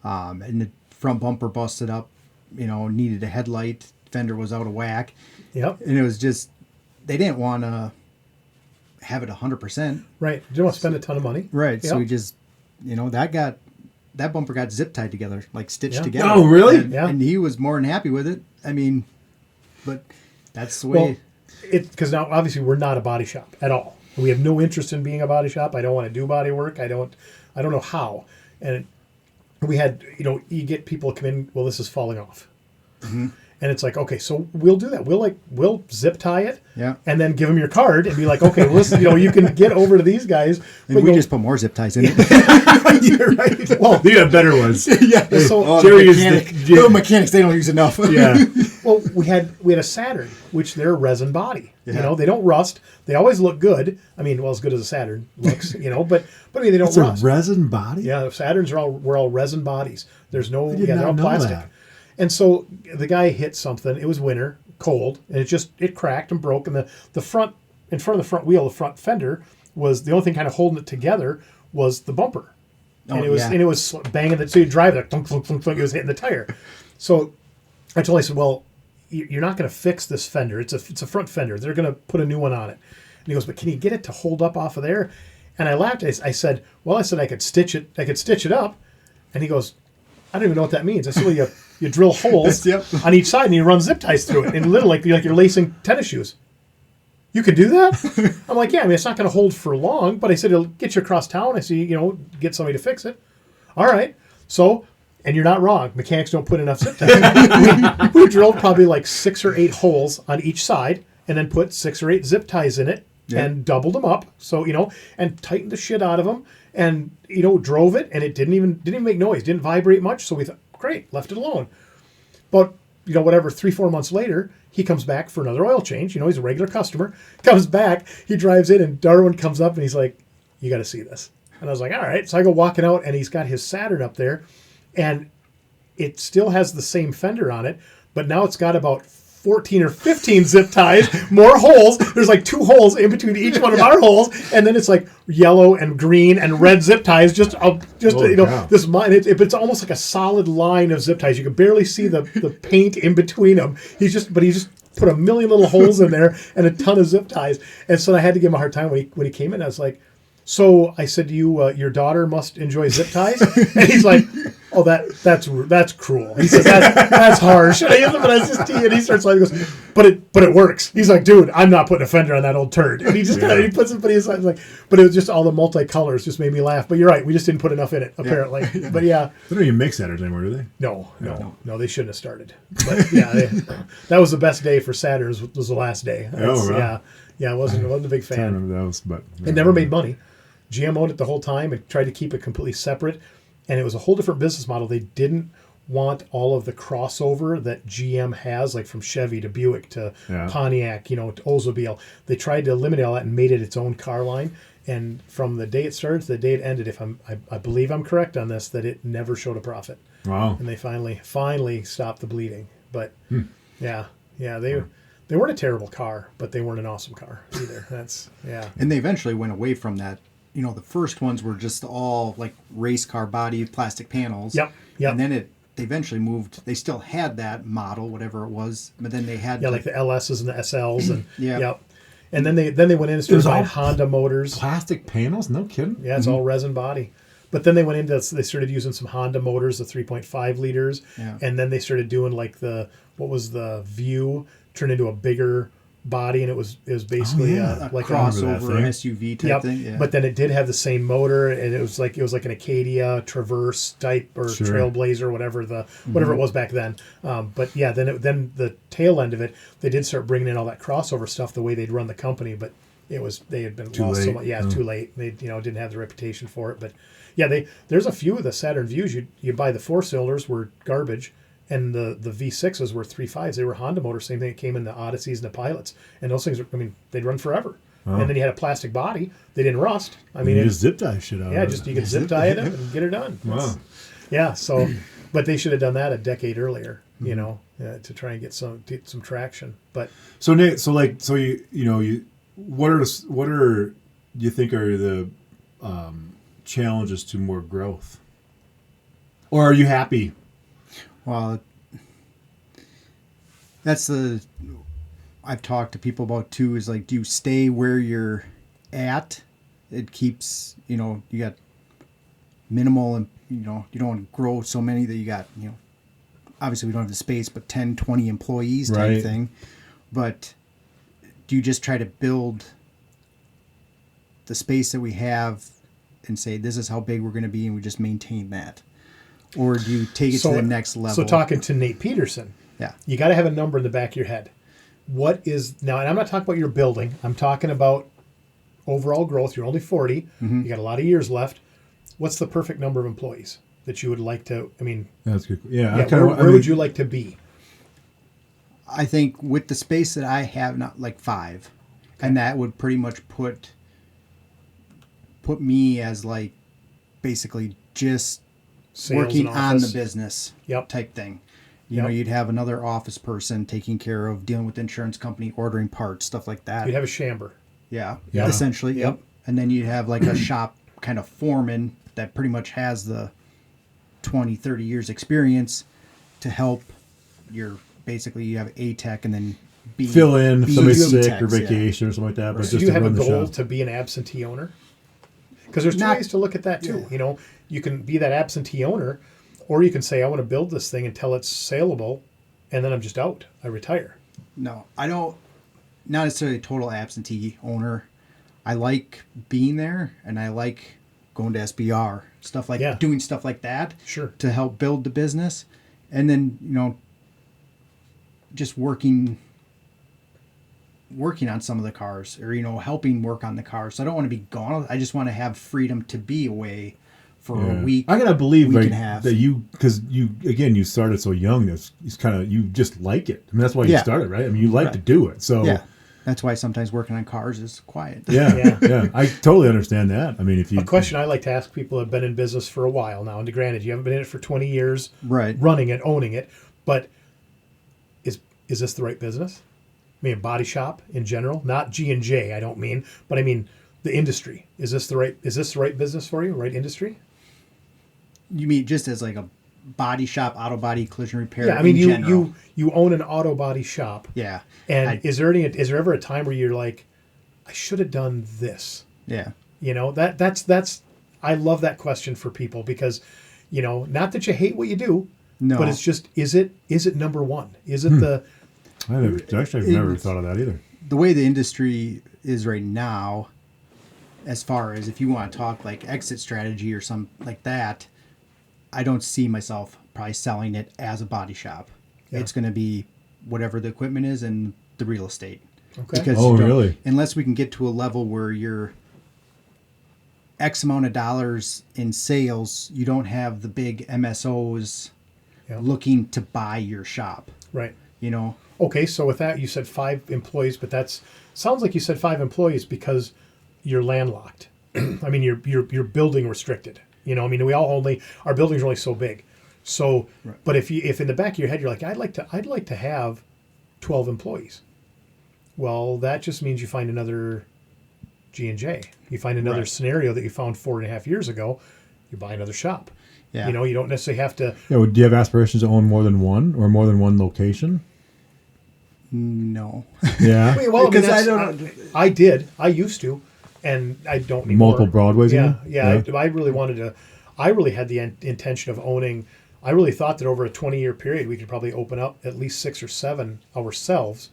and the front bumper busted up. Needed a headlight. Fender was out of whack. Yep. And it was just they didn't want to have it 100%. Right. You don't want to spend a ton of money. Right. Yep. So we just that bumper got zip tied together, like stitched together. Oh, really? And he was more than happy with it. I mean, but that's the way. Because now obviously we're not a body shop at all. We have no interest in being a body shop. I don't want to do body work. I don't know how. And we had, you get people come in. Well, this is falling off. Mm-hmm. And it's like, okay, so we'll do that. We'll zip tie it, and then give them your card and be like, okay, listen, you can get over to these guys. And we just put more zip ties in it. You're right. Well, you have better ones. Yeah. So Jerry the mechanics, they don't use enough. Yeah. Well, we had a Saturn, which they're resin body. Yeah. They don't rust. They always look good. I mean, as good as a Saturn looks. But I mean, they don't it's rust. A resin body. Yeah, the Saturns were all resin bodies. There's no. They're all plastic. That. And so the guy hit something. It was winter, cold, and it cracked and broke. And the front, in front of the front wheel, the front fender was the only thing kind of holding it together was the bumper. And it was banging it. So you drive it, thunk, thunk, thunk, thunk, it was hitting the tire. So I told him, I said, well, you're not going to fix this fender. It's a front fender. They're going to put a new one on it. And he goes, but can you get it to hold up off of there? And I laughed. I said, I could stitch it. I could stitch it up. And he goes, I don't even know what that means. I said, well, you drill holes on each side and you run zip ties through it, and literally like you're lacing tennis shoes. You can do that? I'm like, yeah. I mean, it's not going to hold for long, but I said it'll get you across town. I see, get somebody to fix it. All right. So, and you're not wrong. Mechanics don't put enough zip ties. we drilled probably like 6 or 8 holes on each side, and then put 6 or 8 zip ties in it, and doubled them up. So and tightened the shit out of them. And drove it, and it didn't even make noise, didn't vibrate much. So we thought, great, left it alone. But 3-4 months later, he comes back for another oil change. He's a regular customer. Comes back, he drives in, and Darwin comes up, and he's like, "You got to see this." And I was like, "All right." So I go walking out, and he's got his Saturn up there, and it still has the same fender on it, but now it's got about 14 or 15 zip ties, more holes. There's like 2 holes in between each one of our holes, and then it's like yellow and green and red zip ties. This mine. It's almost like a solid line of zip ties. You can barely see the paint in between them. He just put a million little holes in there and a ton of zip ties. And so I had to give him a hard time when he came in. I was like, so I said to you, your daughter must enjoy zip ties, and he's like, oh, that's cruel. He says that's harsh. And I hit him and he starts laughing. He goes, but it works. He's like, dude, I'm not putting a fender on that old turd. And he just he puts it, but he's like, but it was just all the multicolors just made me laugh. But you're right, we just didn't put enough in it apparently. Yeah. But yeah, they don't even make Saturns anymore, do they? No, they shouldn't have started. But yeah, that was the best day for Saturns. Was the last day. Right. Yeah. I wasn't a big fan of those, but it never made money. GM owned it the whole time and tried to keep it completely separate. And it was a whole different business model. They didn't want all of the crossover that GM has, like from Chevy to Buick to Pontiac, to Oldsmobile. They tried to eliminate all that and made it its own car line. And from the day it started to the day it ended, I believe I'm correct on this, that it never showed a profit. Wow. And they finally stopped the bleeding. But they They weren't a terrible car, but they weren't an awesome car either. That's And they eventually went away from that. You know, the first ones were just all like race car body, plastic panels. Yep. And then they eventually moved. They still had that model, whatever it was, but then they had like the LSs and the SLs and Yep. And then they went in and started buying all Honda motors. Plastic panels? No kidding. Yeah, it's all resin body. But then they went into they started using some Honda motors, the 3.5 liters, and then they started doing like the View turned into a bigger body, and it was basically like crossover SUV type thing. Yeah. But then it did have the same motor, and it was like an Acadia Traverse type or Trailblazer, whatever it was back then. But yeah, then the tail end of it, they did start bringing in all that crossover stuff the way they'd run the company, but they had been lost so much. Yeah, too late. They didn't have the reputation for it. But yeah, there's a few of the Saturn Views you buy the 4-cylinders were garbage. And the V6s were 3.5s. They were Honda motors. Same thing that came in the Odysseys and the Pilots. And those things, they'd run forever. And then you had a plastic body. They didn't rust. You just zip tie shit out. Yeah, you could zip tie it up and get it done. Wow. Yeah. So, but they should have done that a decade earlier. To try and get some traction. But so Nate, what do you think are the challenges to more growth, or are you happy? Well, I've talked to people about too, is like, do you stay where you're at? It keeps, you got minimal and, you don't want to grow so many that you got, obviously we don't have the space, but 10, 20 employees type thing. But do you just try to build the space that we have and say, this is how big we're going to be, and we just maintain that? Or do you take it to the next level? So talking to Nate Peterson, you got to have a number in the back of your head. What is now? And I'm not talking about your building. I'm talking about overall growth. You're only 40. You got a lot of years left. What's the perfect number of employees that you would like to? That's good. Yeah. Where would you like to be? I think with the space that I have, not like 5, and that would pretty much put me as like basically just Sales working and on the office. Business type thing. Yep. You'd have another office person taking care of dealing with the insurance company, ordering parts, stuff like that. You'd have a chamber. Yeah. Essentially. Yep. And then you'd have like a shop kind of foreman that pretty much has the 20, 30 years experience to help you have A tech and then B. Fill in if somebody's sick techs, or vacation or something like that. But So just do you to have a run the goal shop. to be an absentee owner? Because there's two ways to look at that too. You can be that absentee owner, or you can say, I want to build this thing until it's saleable, and then I'm just out. I retire. No, I don't. Not necessarily a total absentee owner. I like being there, and I like going to SBR, doing stuff like that. Sure. To help build the business, and then just working on some of the cars, or helping work on the cars. So I don't want to be gone. I just want to have freedom to be away for a week. I gotta believe week and a half. that because you started so young. It's kind of, you just like it. That's why you started, right? You like to do it. So that's why sometimes working on cars is quiet. Yeah. I totally understand that. If you a question I like to ask people who have been in business for a while now, and granted, you haven't been in it for 20 years, right? Running it, owning it, but is this the right business? Body shop in general, not G&J. I don't mean, but the industry. Is this the right business for you? Right industry? You mean just as like a body shop, auto body, collision repair? Yeah, you own an auto body shop. Yeah. And is there ever a time where you're like, I should have done this? Yeah. That's I love that question for people because, not that you hate what you do, but it's just is it number one? Is it the I've never thought of that either. The way the industry is right now, as far as if you want to talk like exit strategy or something like that, I don't see myself probably selling it as a body shop. Yeah. It's going to be whatever the equipment is and the real estate. Okay. Because really? Unless we can get to a level where you're X amount of dollars in sales, you don't have the big MSOs looking to buy your shop. Right. Okay, so with that, you said 5 employees, but sounds like you said 5 employees because you're landlocked. You're building restricted. We all our buildings are only so big. So, right. But if in the back of your head you're like, I'd like to have 12 employees, Well, that just means you find another G&J. You find another scenario that you found 4.5 years ago. You buy another shop. Yeah. You know, you don't necessarily have to. Yeah, do you have aspirations to own more than one or more than one location? No. Yeah. Well, I mean, Because I don't- I did. I used to, and I don't anymore. Multiple Broadways, you Yeah, mean? yeah. Yeah. I really wanted to. I really had the intention of owning. I really thought that over a 20-year period, we could probably open up at least 6 or 7 ourselves,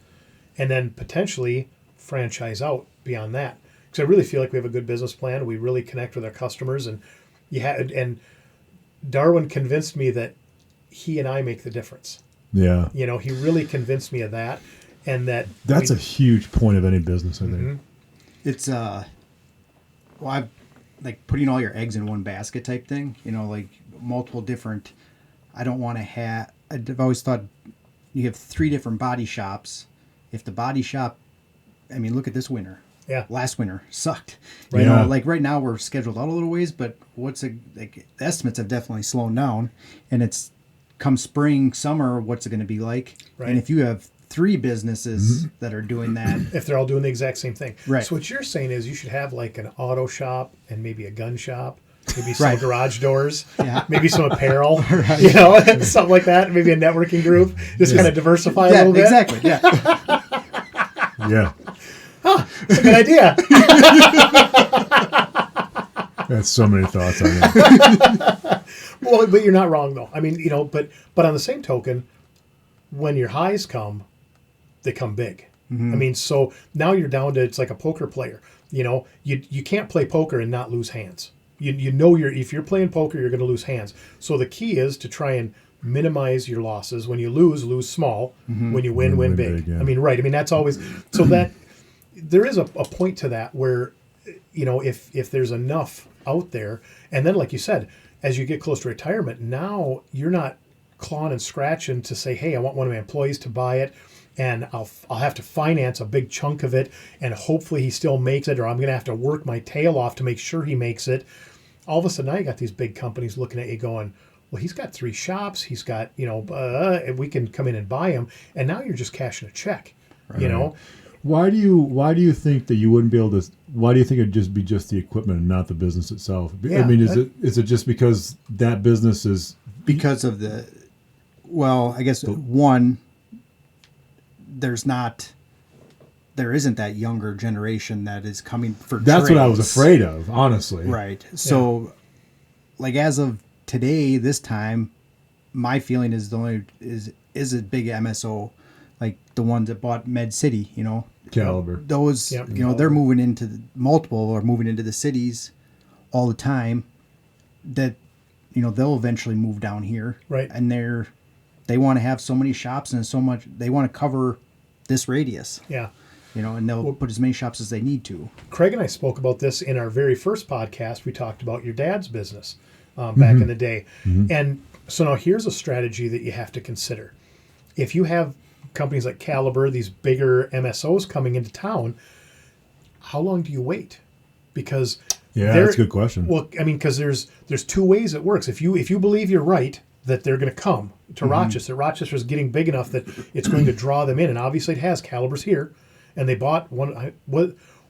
and then potentially franchise out beyond that. Because I really feel like we have a good business plan. We really connect with our customers, and and Darwin convinced me that he and I make the difference. Yeah. You know, he really convinced me of that, and that That's a huge point of any business, I think. Mm-hmm. It's well, I've like putting all your eggs in one basket type thing. You know, like multiple different. I don't want to have. I've always thought you have 3 different body shops. If the body shop, I mean, look at this winter. Yeah. Last winter sucked. Right. You know, Yeah. like right now we're scheduled out a little ways, but the estimates have definitely slowed down, and it's come spring, summer. What's it going to be like? Right. And if you have 3 businesses that are doing that, if they're all doing the exact same thing. Right. So what you're saying is you should have like an auto shop and maybe a gun shop, maybe some Right. garage doors, Yeah. maybe some apparel, you know, something like that. Maybe a networking group. Just kind of diversify a yeah, little bit. exactly, yeah. Yeah. It's a good idea. That's so many thoughts on it. Well, but you're not wrong though. I mean, you know, but on the same token, when your highs come, they come big. I mean, so now you're down to, it's like a poker player. You know, you can't play poker and not lose hands. You know, if you're playing poker, you're going to lose hands. So the key is to try and minimize your losses. When you lose small. When you win Win big. big, yeah. I mean, right. I mean, that's always, so that there is a point to that where, you know, if there's enough out there, and then like you said, as you get close to retirement, now you're not clawing and scratching to say, hey, I want one of my employees to buy it, and I'll have to finance a big chunk of it, and hopefully he still makes it, or I'm going to have to work my tail off to make sure he makes it. All of a sudden, now you got these big companies looking at you going, well, he's got 3 shops, he's got, you know, we can come in and buy him, and now you're just cashing a check, you know? Why do you think that you wouldn't be able to? Why do you think it'd just be just the equipment and not the business itself? Yeah, I mean, is it just because that business is? Because of I guess one, there isn't that younger generation that is coming for That's what I was trades. afraid of, honestly. Right. So, like as of today, this time, my feeling is is a big MSO, like the ones that bought Med City. You know, Caliber. those Yep. you know they're moving into multiple or moving into the cities all the time. That you know they'll eventually move down here, Right. And they want to have so many shops and so much they want to cover this radius. Yeah. You know, and they'll put as many shops as they need to. Craig and I spoke about this in our very first podcast. We talked about your dad's business back in the day. And so now here's a strategy that you have to consider. If you have companies like Caliber, these bigger MSOs coming into town, how long do you wait? Because Yeah, they're- that's a good question. Well, I mean, because there's 2 ways it works. If you believe you're right that they're going to come to Rochester, Rochester's getting big enough that it's going to draw them in, and obviously it has. Caliber's here, and they bought one.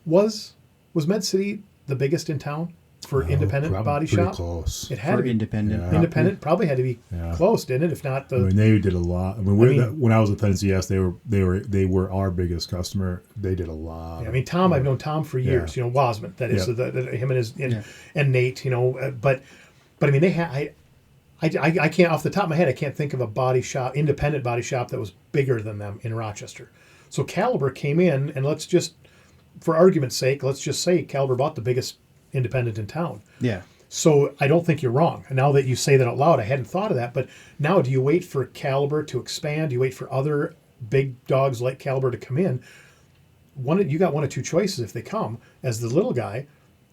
Was Med City the biggest in town for independent Probably body pretty shop? close. It had For to be. independent. Yeah. Independent probably had to be Yeah. close, didn't it? If not the I mean, they did a lot. I mean, mean- when I was with NCS, they were our biggest customer. They did a lot. I mean, Tom, I've known Tom for years. Yeah. You know, Wasman, that is, Yeah. him and his Yeah. and Nate. You know, but I mean, they had. I can't off the top of my head. I can't think of a body shop, independent body shop that was bigger than them in Rochester. So Caliber came in, and let's just, for argument's sake, let's just say Caliber bought the biggest independent in town. Yeah. So I don't think you're wrong. And now that you say that out loud, I hadn't thought of that. But now, do you wait for Caliber to expand? Do you wait for other big dogs like Caliber to come in? You got one of 2 choices if they come. As the little guy,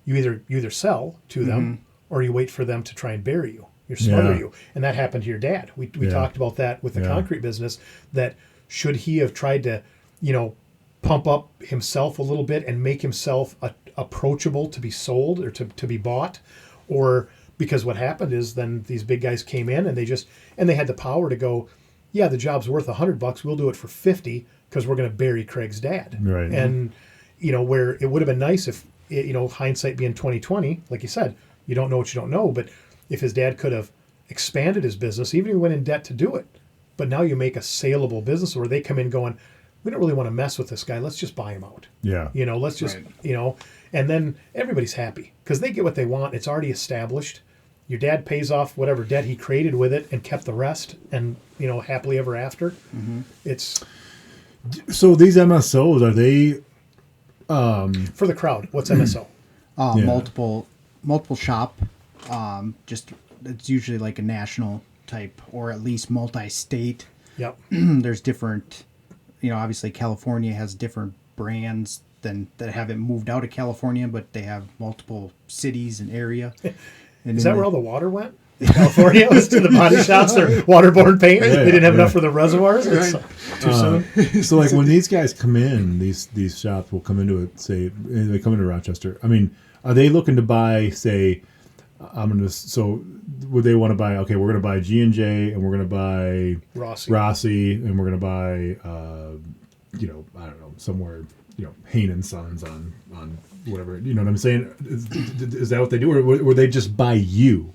you either sell to them or you wait for them to try and bury you, or smother Yeah. you. And that happened to your dad. We Yeah. talked about that with the Yeah. concrete business. That should he have tried to, you know, pump up himself a little bit and make himself approachable to be sold or to be bought, or because what happened is then these big guys came in and they had the power to go, yeah, the job's worth $100. We'll do it for 50 because we're going to bury Craig's dad. Right. And where it would have been nice if hindsight being 2020, like you said, you don't know what you don't know. But if his dad could have expanded his business, even if he went in debt to do it, but now you make a saleable business where they come in going, we don't really want to mess with this guy. Let's just buy him out. Yeah. Let's just, and then everybody's happy because they get what they want. It's already established. Your dad pays off whatever debt he created with it and kept the rest and, happily ever after. Mm-hmm. It's. So these MSOs, are they. For the crowd, what's MSO? Multiple shop. Just it's usually like a national type or at least multi-state. Yep. There's different, obviously California has different brands that haven't moved out of California, but they have multiple cities and area. And is that where all the water went? In California, it was to the body shops, their waterborne paint. Yeah, they didn't have enough for the reservoirs. It's too soon. So like when these guys come in, these shops will come into it. Say they come into Rochester. I mean, are they looking to buy? Say, So would they want to buy? Okay, we're going to buy G&J, and we're going to buy Rossi, and we're going to buy, I don't know, somewhere, Hain and Sons on whatever. You know what I'm saying? Is that what they do, or would they just buy you?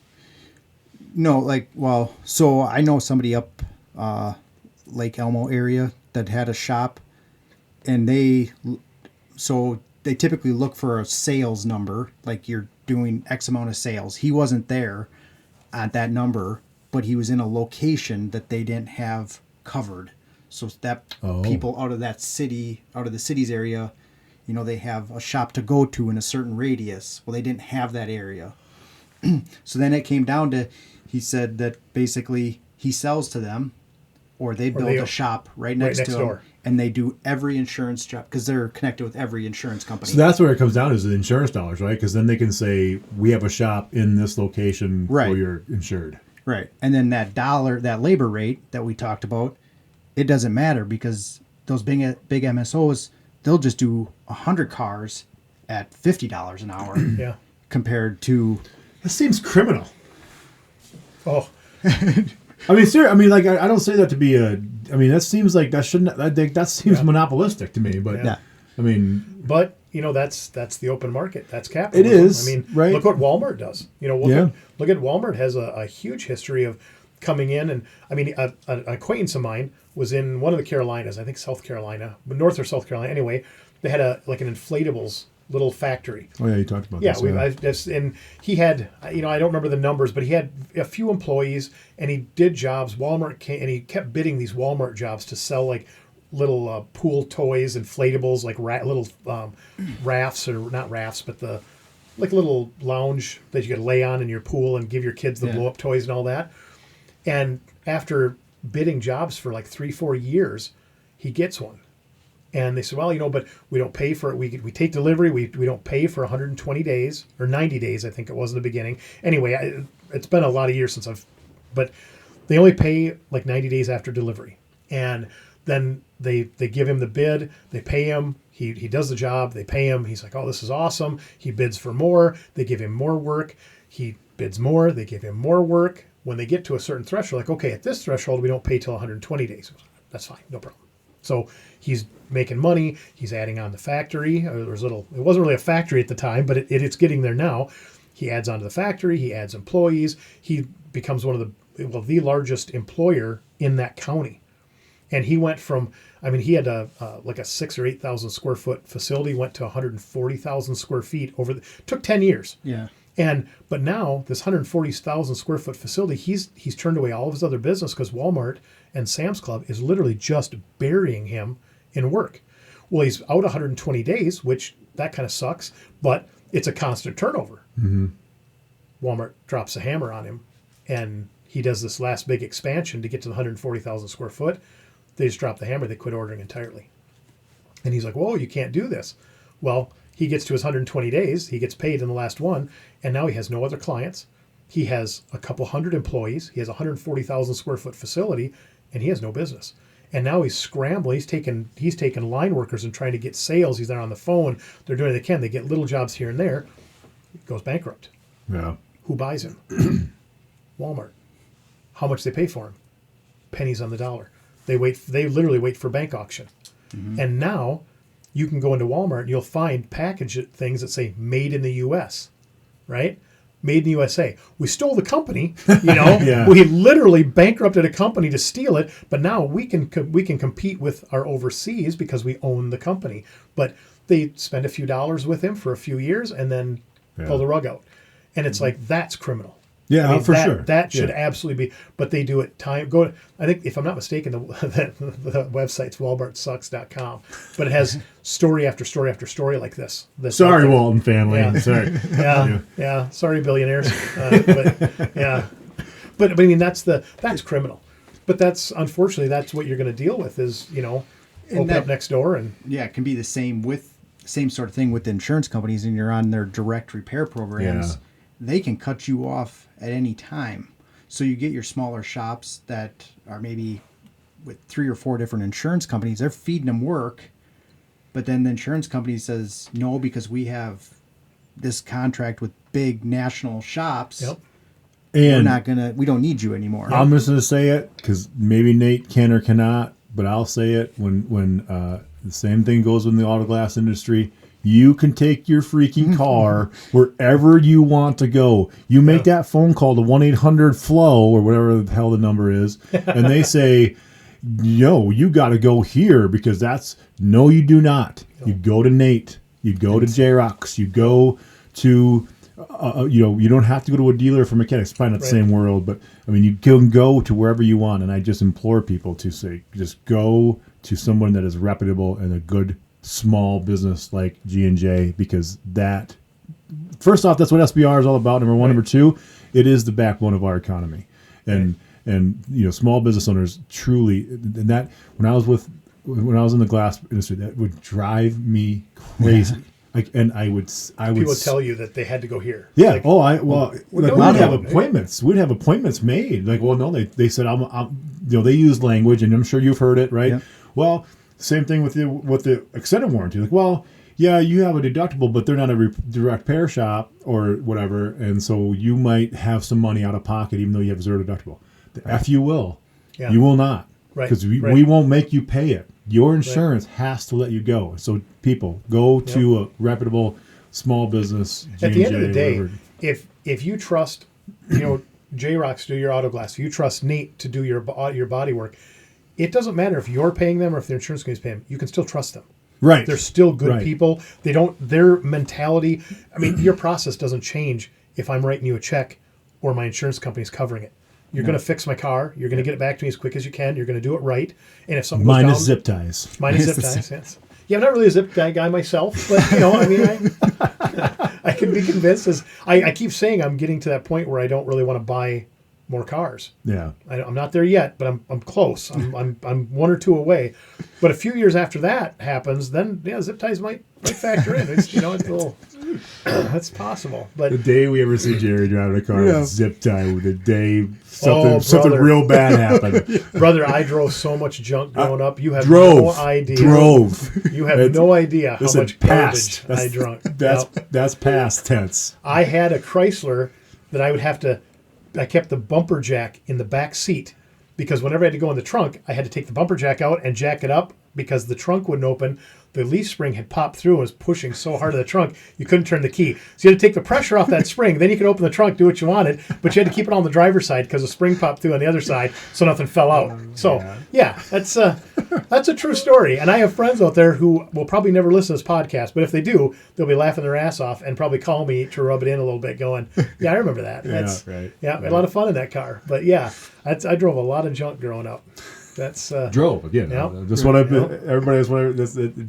No, so I know somebody up Lake Elmo area that had a shop, and they typically look for a sales number, like you're doing X amount of sales. He wasn't there at that number, but he was in a location that they didn't have covered. So that people out of the city's area, they have a shop to go to in a certain radius. Well, they didn't have that area. So then it came down to, he said that basically he sells to them, or they build a shop right next to door. them, and they do every insurance job because they're connected with every insurance company. So that's where it comes down, is the insurance dollars, right? Because then they can say, we have a shop in this location where you're insured. Right. And then that labor rate that we talked about, it doesn't matter because those big MSOs, they'll just do 100 cars at $50 an hour. Yeah. Compared to... That seems criminal. Oh. I mean, seriously. I mean, like, I don't say that to be a. I mean, that seems like that shouldn't. That seems monopolistic to me. But I mean, but that's the open market. That's capitalism. It is. I mean, right? Look what Walmart does. Look at Walmart has a huge history of coming in, and I mean, an acquaintance of mine was in one of the Carolinas, I think South Carolina, but North or South Carolina. Anyway, they had an inflatables little factory. Oh yeah, you talked about this. And he had, I don't remember the numbers, but he had a few employees, and he did jobs. Walmart came, and he kept bidding these Walmart jobs to sell like little pool toys, inflatables, like little rafts, or not rafts, but the like little lounge that you could lay on in your pool and give your kids the blow up toys and all that. And after bidding jobs for like 3-4 years, he gets one. And they said, well, but we don't pay for it. We take delivery. We don't pay for 120 days or 90 days, I think it was in the beginning. Anyway, it's been a lot of years but they only pay like 90 days after delivery. And then they give him the bid. They pay him. He does the job. They pay him. He's like, oh, this is awesome. He bids for more. They give him more work. He bids more. They give him more work. When they get to a certain threshold, like, okay, at this threshold, we don't pay till 120 days. That's fine. No problem. So he's making money. He's adding on the factory. It wasn't really a factory at the time, but it's getting there now. He adds on to the factory. He adds employees. He becomes one of the largest employer in that county. And he went from, he had like a 6,000 or 8,000 square foot facility, went to 140,000 square feet took 10 years. Yeah. But now this 140,000 square foot facility, he's turned away all of his other business because Walmart and Sam's Club is literally just burying him in work. Well, he's out 120 days, which that kind of sucks, but it's a constant turnover. Mm-hmm. Walmart drops a hammer on him, and he does this last big expansion to get to the 140,000 square foot. They just drop the hammer. They quit ordering entirely. And he's like, whoa, you can't do this. Well, he gets to his 120 days. He gets paid in the last one, and now he has no other clients. He has a couple hundred employees. He has a 140,000 square foot facility, and he has no business. And now he's scrambling. He's taking line workers and trying to get sales. He's there on the phone. They're doing what they can. They get little jobs here and there. He goes bankrupt. Yeah. Who buys him? Walmart. How much they pay for him? pennies on the dollar. They literally wait for bank auction. And now you can go into Walmart and you'll find package things that say made in the US, right? Made in the USA. We stole the company, Yeah. We literally bankrupted a company to steal it, but now we can compete with our overseas because we own the company. But they spend a few dollars with him for a few years and then pull the rug out. And it's like, that's criminal. Yeah, for sure. That should absolutely be, but they do it I think, if I'm not mistaken, the website's walmartsucks.com, but it has story after story after story like this. Sorry, Walton family. Yeah. Sorry. Yeah. Sorry, billionaires. But yeah. But I mean, that's criminal. But unfortunately, that's what you're going to deal with is, open up next door and. Yeah, it can be the same sort of thing with the insurance companies, and you're on their direct repair programs. Yeah. They can cut you off at any time. So you get your smaller shops that are maybe with 3 or 4 different insurance companies. They're feeding them work, but then the insurance company says no because we have this contract with big national shops. Yep. And we don't need you anymore. I'm just going to say it because maybe Nate can or cannot, but I'll say it when the same thing goes in the auto glass industry. You can take your freaking car wherever you want to go. You make that phone call to 1-800-FLOW or whatever the hell the number is, and they say, "No, you got to go here because no, you do not. You go to Nate. You go to J-Rocks. You go to, you don't have to go to a dealer for mechanics. It's probably not the same world, but I mean, you can go to wherever you want. And I just implore people to say, just go to someone that is reputable and a good small business like G&J, because first off, that's what SBR is all about. Number one. Number two, it is the backbone of our economy, and small business owners truly. And that when I was in the glass industry, that would drive me crazy. I would People tell you that they had to go here. Yeah. We'd have appointments. We'd have appointments made. Like, well, no, they said they use language, and I'm sure you've heard it, right? Yeah. Well, same thing with the extended warranty. Like, well, yeah, you have a deductible, but they're not a direct repair shop or whatever, and so you might have some money out of pocket, even though you have zero deductible. You will. Yeah. You will not. Right. Because we won't make you pay it. Your insurance has to let you go. So people, go to a reputable small business. At the end of the day, if you trust, J-Rocks to do your auto glass, if you trust Nate to do your body work, it doesn't matter if you're paying them or if their insurance company's paying them. You can still trust them. Right. They're still good people. Their mentality, your process doesn't change if I'm writing you a check or my insurance company's covering it. You're going to fix my car. You're going to get it back to me as quick as you can. You're going to do it right. And if something goes down... Minus zip ties. Minus zip ties, yes. Yeah, I'm not really a zip tie guy myself, but, I can be convinced. I keep saying I'm getting to that point where I don't really want to buy more cars. Yeah. I'm not there yet, but I'm close. I'm 1 or 2 away. But a few years after that happens, then, zip ties might factor in. It's a little... That's possible, but the day we ever see Jerry driving a car with a zip tie, the day something real bad happened. Brother, I drove so much junk growing up. You have no idea. You have no idea how much garbage I drunk. That's past tense. I had a Chrysler that I kept the bumper jack in the back seat because whenever I had to go in the trunk, I had to take the bumper jack out and jack it up because the trunk wouldn't open. The leaf spring had popped through and was pushing so hard in the trunk, you couldn't turn the key. So you had to take the pressure off that spring. Then you could open the trunk, do what you wanted, but you had to keep it on the driver's side because the spring popped through on the other side so nothing fell out. So, that's a true story. And I have friends out there who will probably never listen to this podcast, but if they do, they'll be laughing their ass off and probably call me to rub it in a little bit going, yeah, I remember that. I had a lot of fun in that car. But I drove a lot of junk growing up. That's drove again. Just what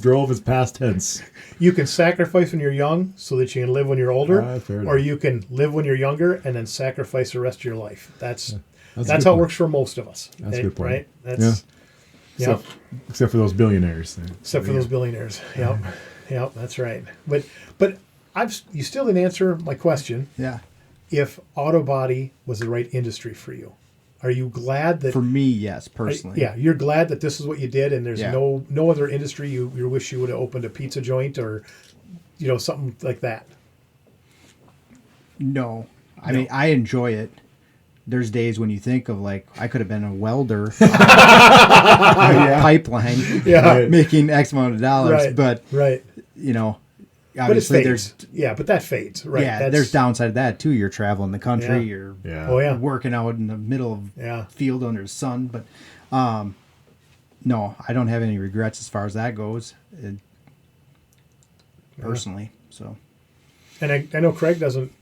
drove is past tense. You can sacrifice when you're young so that you can live when you're older, or you can live when you're younger and then sacrifice the rest of your life. That's how it works for most of us. That's a good point. Right? That's except for those billionaires. Except for those billionaires. Yep, that's right. But you still didn't answer my question. Yeah. If auto body was the right industry for you. Are you glad that... For me, yes, personally. You're glad that this is what you did and there's no other industry you wish you would have opened a pizza joint or, something like that? No. I mean, I enjoy it. there's days when you think of like I could have been a welder on a pipeline making X amount of dollars, but you know, obviously there's but that fades, right? Yeah, there's downside to that too. You're traveling the country, you're working out in the middle of field under the sun, but no, I don't have any regrets as far as that goes, personally. So, and I know Craig doesn't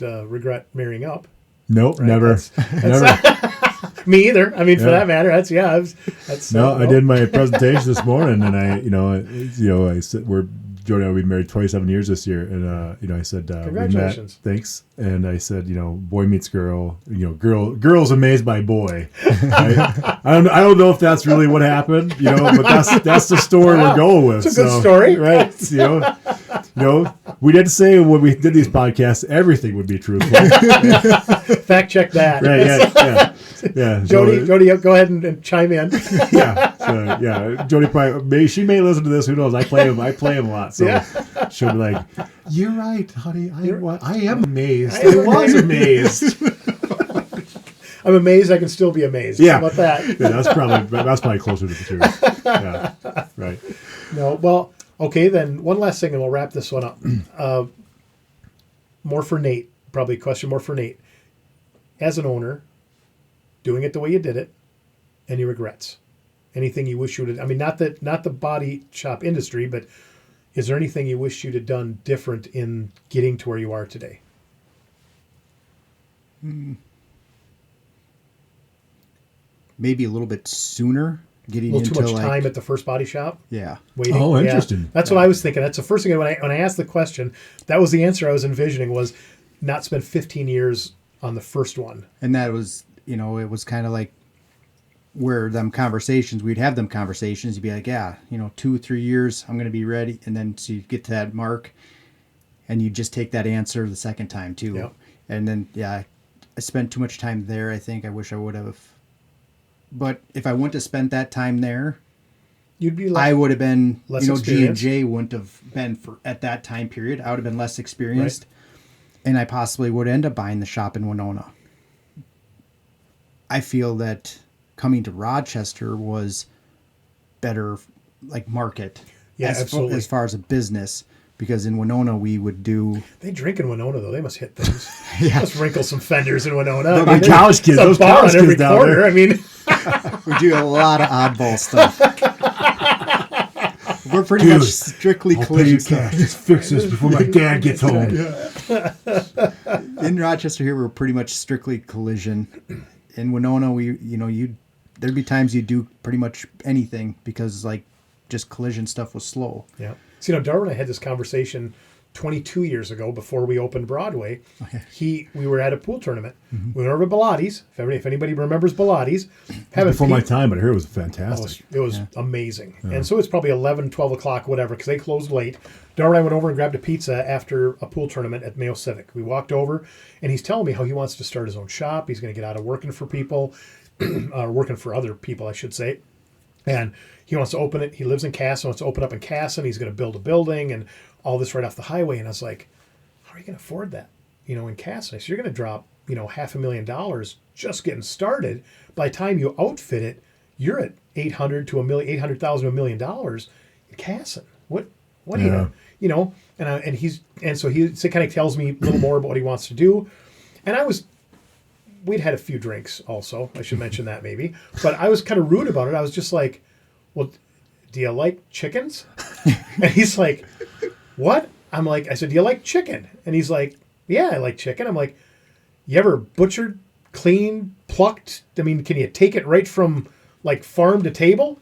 regret marrying up. Nope, right? never. Never. Me either. I mean, for that matter, that's I did my presentation this morning, and I said Jody and I, we've been married 27 years this year, and I said congratulations. We met, thanks, and I said boy meets girl, girl's amazed by boy. I don't know if that's really what happened, but that's the story we're going with. It's a good story, right? We didn't say when we did these podcasts everything would be truthful. Fact check that. Right? Yeah. Jody, go ahead and chime in. Jody probably she may listen to this. Who knows? I play him a lot, so she'll be like, "You're right, honey. I am amazed. I was amazed. I'm amazed. I can still be amazed. Yeah, how about that? Yeah, that's probably closer to the truth. Yeah, right. No, well, okay. Then one last thing, and we'll wrap this one up. More for Nate. Probably a question more for Nate. As an owner, doing it the way you did it, any regrets? Anything you wish you would have, I mean, not the body shop industry, but is there anything you wish you'd have done different in getting to where you are today? Maybe a little bit sooner. Getting a little into too much time at the first body shop? Yeah. Waiting. Oh, interesting. Yeah. That's what I was thinking. That's the first thing when I asked the question, that was the answer I was envisioning, was not spend 15 years on the first one. And that was, it was kind of like where we'd have them conversations. You'd be like, 2 3 years, I'm going to be ready. And then so you get to that mark and you just take that answer the second time too. Yep. And then, I spent too much time there. I think I wish I would have. But if I wouldn't have spent that time there, I would have been, G&J wouldn't have been at that time period. I would have been less experienced. Right. And I possibly would end up buying the shop in Winona. I feel that coming to Rochester was better, like market. Yeah, absolutely. As far as a business, because in Winona we would do. They drink in Winona though. They must hit things. They must wrinkle some fenders in Winona. My college kids, those college kids down there. I mean, we do a lot of oddball stuff. We're pretty much strictly collision stuff. Just fix this before my dad gets home. In Rochester here, we're pretty much strictly collision. In Winona, there'd be times you do pretty much anything because just collision stuff was slow. Yeah. So, Darwin and I had this conversation 22 years ago before we opened Broadway. We were at a pool tournament. Mm-hmm. We went over to Bilatti's. If anybody remembers Bilatti's. Before my time, but I heard it was fantastic. It was amazing. Yeah. And so it's probably 11, 12 o'clock, whatever, because they closed late. Darwin and I went over and grabbed a pizza after a pool tournament at Mayo Civic. We walked over, and he's telling me how he wants to start his own shop. He's going to get out of working for people, working for other people, I should say. And he wants to open it. He lives in Casson, wants to open up in Casson. He's going to build a building and all this right off the highway. And I was like, how are you going to afford that? In Casson. So you're going to drop, $500,000 just getting started. By the time you outfit it, you're at $800,000 to $1 million in Casson. What do you and so he kind of tells me a little more about what he wants to do. And we'd had a few drinks also. I should mention that maybe. But I was kind of rude about it. I was just like, well, do you like chickens? And he's like, what? I said, do you like chicken? And he's like, yeah, I like chicken. I'm like, you ever butchered, cleaned, plucked? I mean, can you take it right from farm to table?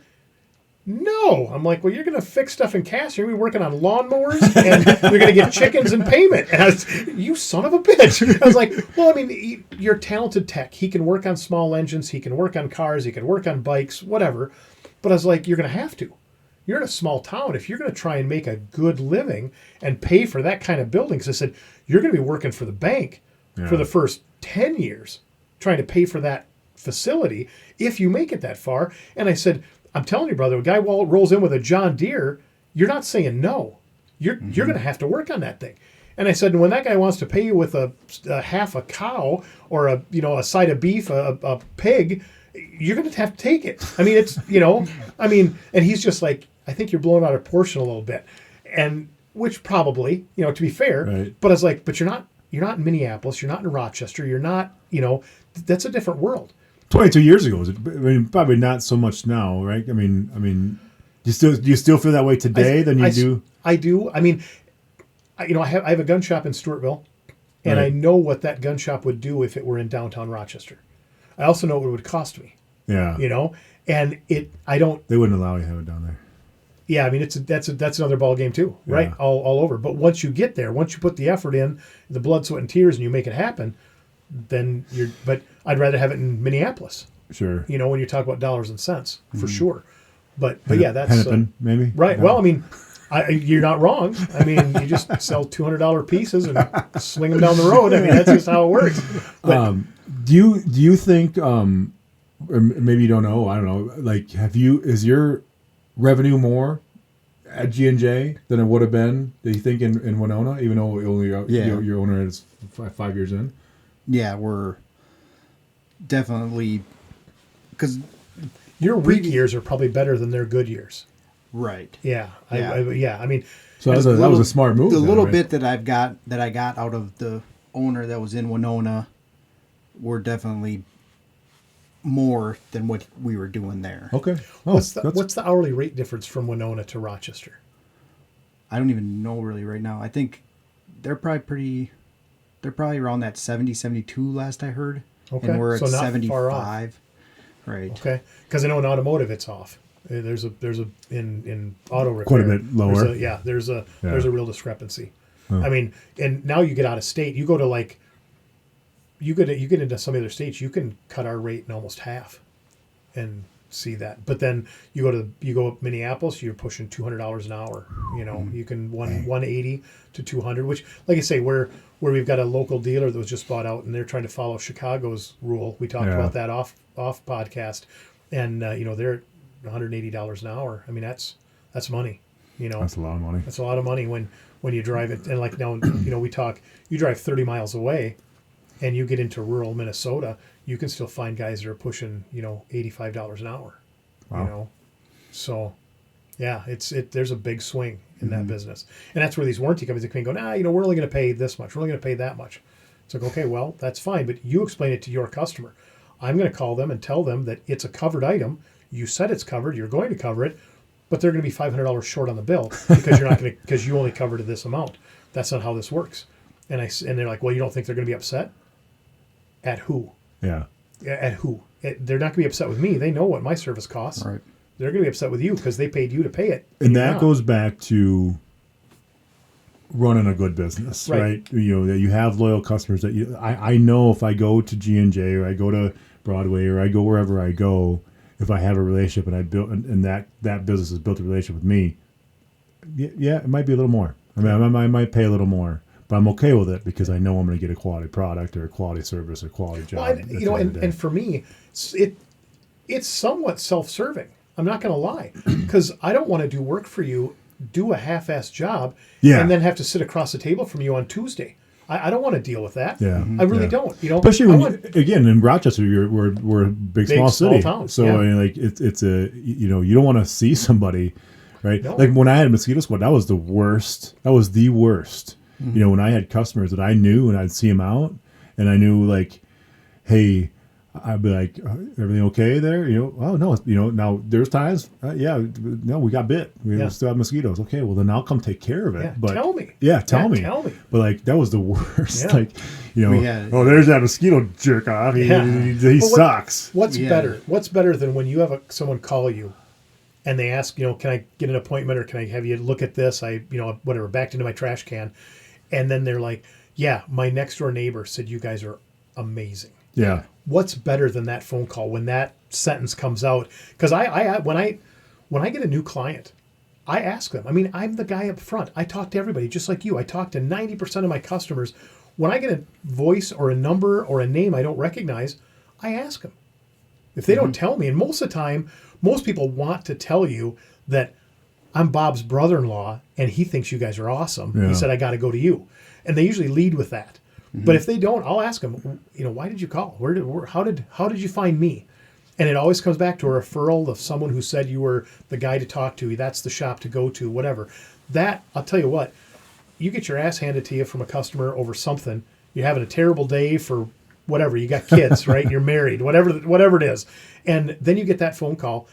No. I'm like, well, you're going to fix stuff in Cass. You're going to be working on lawnmowers and you're going to get chickens in payment. And I was, you son of a bitch. I was like, well, I mean, you're a talented tech. He can work on small engines. He can work on cars. He can work on bikes, whatever. But I was like, you're going to have to. You're in a small town. If you're going to try and make a good living and pay for that kind of building, because I said, you're going to be working for the bank for the first 10 years, trying to pay for that facility if you make it that far. And I said, I'm telling you, brother, a guy rolls in with a John Deere, you're not saying no. You're going to have to work on that thing. And I said, when that guy wants to pay you with a half a cow or a side of beef, a pig, you're going to have to take it. I mean, it's, and he's just like, I think you're blowing out of proportion a little bit. And which probably, to be fair, Right. but I was like, but you're not in Minneapolis, you're not in Rochester, you're not, that's a different world. 22 years ago, probably not so much now, right? I mean, do you still feel that way today than you do? I do. I mean, I have a gun shop in Stewartville, and Right. I know what that gun shop would do if it were in downtown Rochester. I also know what it would cost me, Yeah. and They wouldn't allow you to have it down there. yeah, I mean, that's another ball game too, right? Yeah. All over. But once you get there, once you put the effort in, the blood, sweat, and tears, and you make it happen, then but I'd rather have it in Minneapolis, Sure. when you talk about dollars and cents, for sure. But Hennep- yeah, that's Hennepin, maybe? right. Yeah. Well, I mean, you're not wrong. I mean, you just sell $200 pieces and sling them down the road. I mean, that's just how it works. But Do you think, or maybe you don't know, I don't know, like, is your revenue more at G&J than it would have been, do you think, in Winona, even though only your owner is 5 years in? Yeah, we're definitely, because your weak years are probably better than their good years. right. Yeah. Yeah. I mean, So that was a smart move. The then, little right? bit that I got out of the owner that was in Winona were definitely more than what we were doing there. Okay. Oh, what's the hourly rate difference from Winona to Rochester? I don't even know really right now. I think they're probably around that 70, 72 last I heard. Okay, And we're so at not far 75. Right. Okay, because I know in automotive it's off. There's a in auto repair Quite a bit lower. There's a real discrepancy. I mean, and now you get out of state. You go to like you get into some other states. You can cut our rate in almost half, and see that. But then you go up Minneapolis. You're pushing $200 an hour. You can 180 to 200. Which, like I say, where we've got a local dealer that was just bought out, and they're trying to follow Chicago's rule. We talked about that off podcast, and they're at $180 an hour. I mean, that's money. That's a lot of money. That's a lot of money when you drive it. And like now, we talk. You drive 30 miles away, and you get into rural Minnesota. You can still find guys that are pushing $85 an hour. Wow. So yeah, there's a big swing in that business, and that's where these warranty companies can go. We're only going to pay this much. We're only going to pay that much. It's like, okay, well, that's fine, but you explain it to your customer. I'm going to call them and tell them that it's a covered item. You said it's covered. You're going to cover it, but they're going to be $500 short on the bill because you only covered this amount. That's not how this works. And they're like, well, you don't think they're going to be upset? At who? Yeah. At who? They're not going to be upset with me. They know what my service costs. Right. They're going to be upset with you because they paid you to pay it. And you're that not. goes back to running a good business, right? That you have loyal customers that I know if I go to G&J or I go to Broadway or I go wherever I go, if I have a relationship and I built and that business has built a relationship with me, yeah, it might be a little more. I mean, I might pay a little more, but I'm okay with it because I know I'm going to get a quality product or a quality service or a quality job. Well, and for me, it's somewhat self-serving. I'm not going to lie, because I don't want to do work for you, do a half-assed job, and then have to sit across the table from you on Tuesday. I don't want to deal with that. Yeah, I really don't. Especially again in Rochester, we're a big small city, town. So Yeah. I mean, like it's a you don't want to see somebody, right? No. Like when I had a mosquito squad, that was the worst. That was the worst. When I had customers that I knew and I'd see them out, and I knew like, hey, I'd be like, everything okay there? Oh no, now there's times, no, we got bit. We still have mosquitoes. Okay, well then I'll come take care of it. Yeah, But tell me. Yeah, tell me. But like that was the worst. Yeah. Like, there's that mosquito jerk off. He sucks. What's better? What's better than when you have someone call you, and they ask, can I get an appointment or can I have you look at this? Whatever, backed into my trash can, and then they're like, yeah, my next door neighbor said you guys are amazing. Yeah. What's better than that phone call when that sentence comes out? Because when I get a new client, I ask them. I mean, I'm the guy up front. I talk to everybody just like you. I talk to 90% of my customers. When I get a voice or a number or a name I don't recognize, I ask them. If they don't tell me, and most of the time, most people want to tell you that I'm Bob's brother-in-law, and he thinks you guys are awesome. Yeah. He said, I got to go to you. And they usually lead with that. But if they don't, I'll ask them, why did you call? How did you find me? And it always comes back to a referral of someone who said you were the guy to talk to. That's the shop to go to, whatever. That, I'll tell you what, you get your ass handed to you from a customer over something. You're having a terrible day for whatever. You got kids, right? You're married, whatever it is. And then you get that phone call.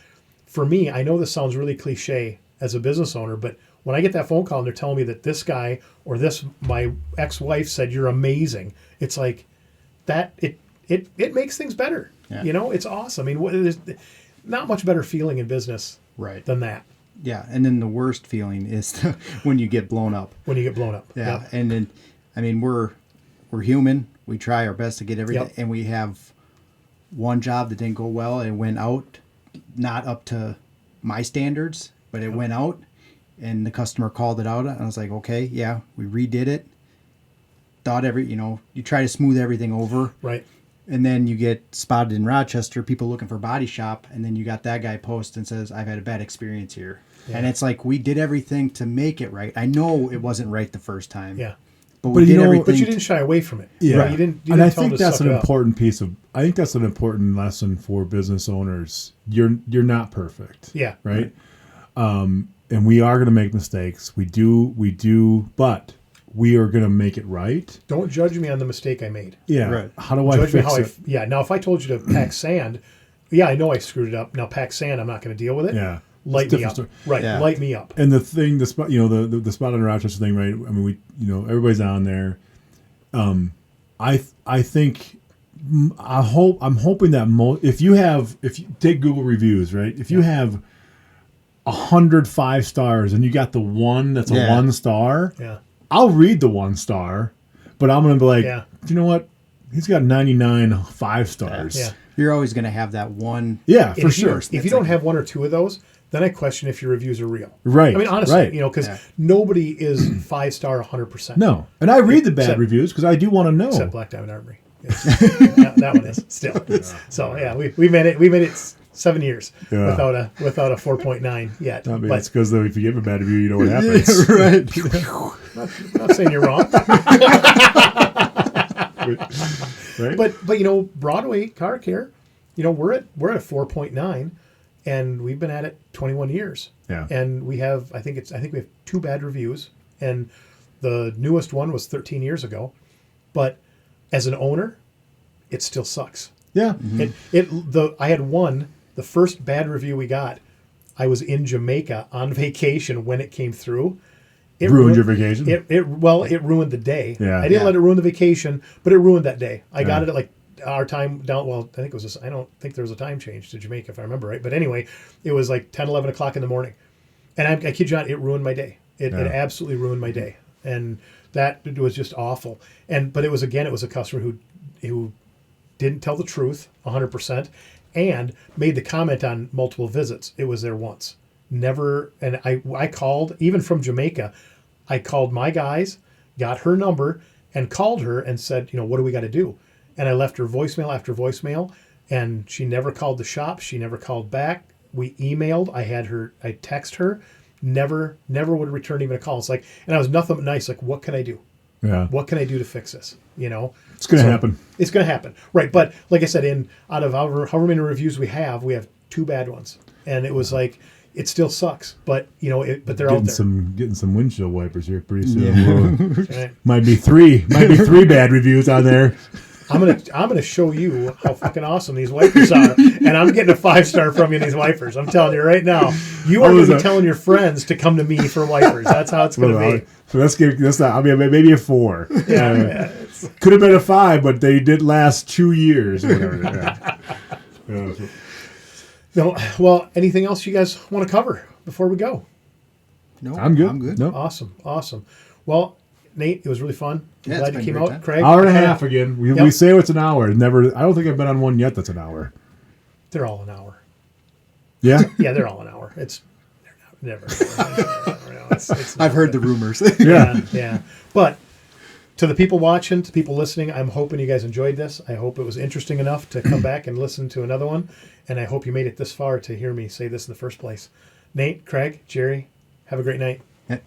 For me, I know this sounds really cliche as a business owner, but when I get that phone call and they're telling me that this guy or my ex-wife said you're amazing, it's like that. It makes things better. Yeah. It's awesome. I mean, there's not much better feeling in business than that. Yeah, and then the worst feeling is when you get blown up. When you get blown up. Yeah, Yep. and then, I mean, we're human. We try our best to get everything, Yep. and we have one job that didn't go well. And it went out, not up to my standards, but it went out, and the customer called it out. And I was like, okay, yeah, we redid it. Thought you try to smooth everything over. Right. And then you get spotted in Rochester, people looking for body shop, and then you got that guy post and says, I've had a bad experience here. Yeah. And it's like, we did everything to make it right. I know it wasn't right the first time. Yeah. But we did everything. But you didn't shy away from it. Yeah. Right? You didn't and I tell them think to that's suck an it up. important I think that's an important lesson for business owners. You're not perfect. Yeah. Right. And we are going to make mistakes. We do, but we are going to make it right. Don't judge me on the mistake I made. Yeah. Right. How do I Judge me fix how it? Yeah. Now, if I told you to pack sand, yeah, I know I screwed it up. Now, pack sand, I'm not going to deal with it. Yeah. Light It's a me up. different Right. Yeah. Light me up. And the thing, the spot, the spot on Rochester thing, right? I mean, everybody's on there. I think, I'm hoping that if you take Google reviews, right? If you have 100 5 stars and you got the one that's a 1 star, Yeah. I'll read the 1 star, but I'm going to be like, Yeah. you know what? He's got 99 5 stars. Yeah. You're always going to have that one. Yeah, for If sure. you don't have one or two of those, then I question if your reviews are real. Right. I mean, honestly, right. because nobody is 5-star 100%. No. And I read the bad Except- reviews because I do want to know. Except Black Diamond Armory. Yes. that one is still. So yeah, we made it. We made it 7 years without a 4.9 yet. I mean, but it's because if you give a bad review, you know what happens. Right. I'm not saying you're wrong. Right? But Broadway Car Care, we're at a 4.9, and we've been at it 21 years. Yeah. And we have I think we have 2 bad reviews, and the newest one was 13 years ago. But as an owner, it still sucks. Yeah. I had the first bad review we got. I was in Jamaica on vacation when it came through. It Ruined your vacation? It ruined the day. Yeah. I didn't Yeah. let it ruin the vacation, but it ruined that day. I got it at like our time down. Well, I think it was. I don't think there was a time change to Jamaica if I remember right. But anyway, it was like 10, 11 o'clock in the morning, and I kid you not, it ruined my day. It absolutely ruined my day, and that was just awful. But it was a customer who didn't tell the truth 100%, and made the comment on multiple visits. It was there once. Never, and I called, even from Jamaica, I called my guys, got her number, and called her and said, what do we got to do? And I left her voicemail after voicemail, and she never called the shop. She never called back. We emailed. I text her, never would return even a call. It's like, and I was nothing but nice. Like, what can I do? Yeah. What can I do to fix this? It's going to happen. It's going to happen. Right. But like I said, out of however many reviews we have 2 bad ones. And it was like, it still sucks, but but they're out there. Getting some windshield wipers here pretty soon. Right. Might be three bad reviews on there. I'm gonna show you how fucking awesome these wipers are, and I'm getting a 5-star from you in these wipers. I'm telling you right now, you are going to be telling your friends to come to me for wipers. That's how it's going to be. So that's not. I mean, maybe a 4. Yeah, could have been a 5, but they did last 2 years or whatever. Yeah. No, well, anything else you guys want to cover before we go? No, I'm good. I'm good. No. Awesome. Well, Nate, it was really fun. Yeah, Glad it's you been came a great out. time. Craig, Hour and a half again. We Yep. say it's an hour. Never. I don't think I've been on one yet that's an hour. They're all an hour. Yeah. Yeah, they're all an hour. They're never. It's I've heard the rumors. Yeah. But to the people watching, to people listening, I'm hoping you guys enjoyed this. I hope it was interesting enough to come back and listen to another one. And I hope you made it this far to hear me say this in the first place. Nate, Craig, Jerry, Have a great night. Yeah.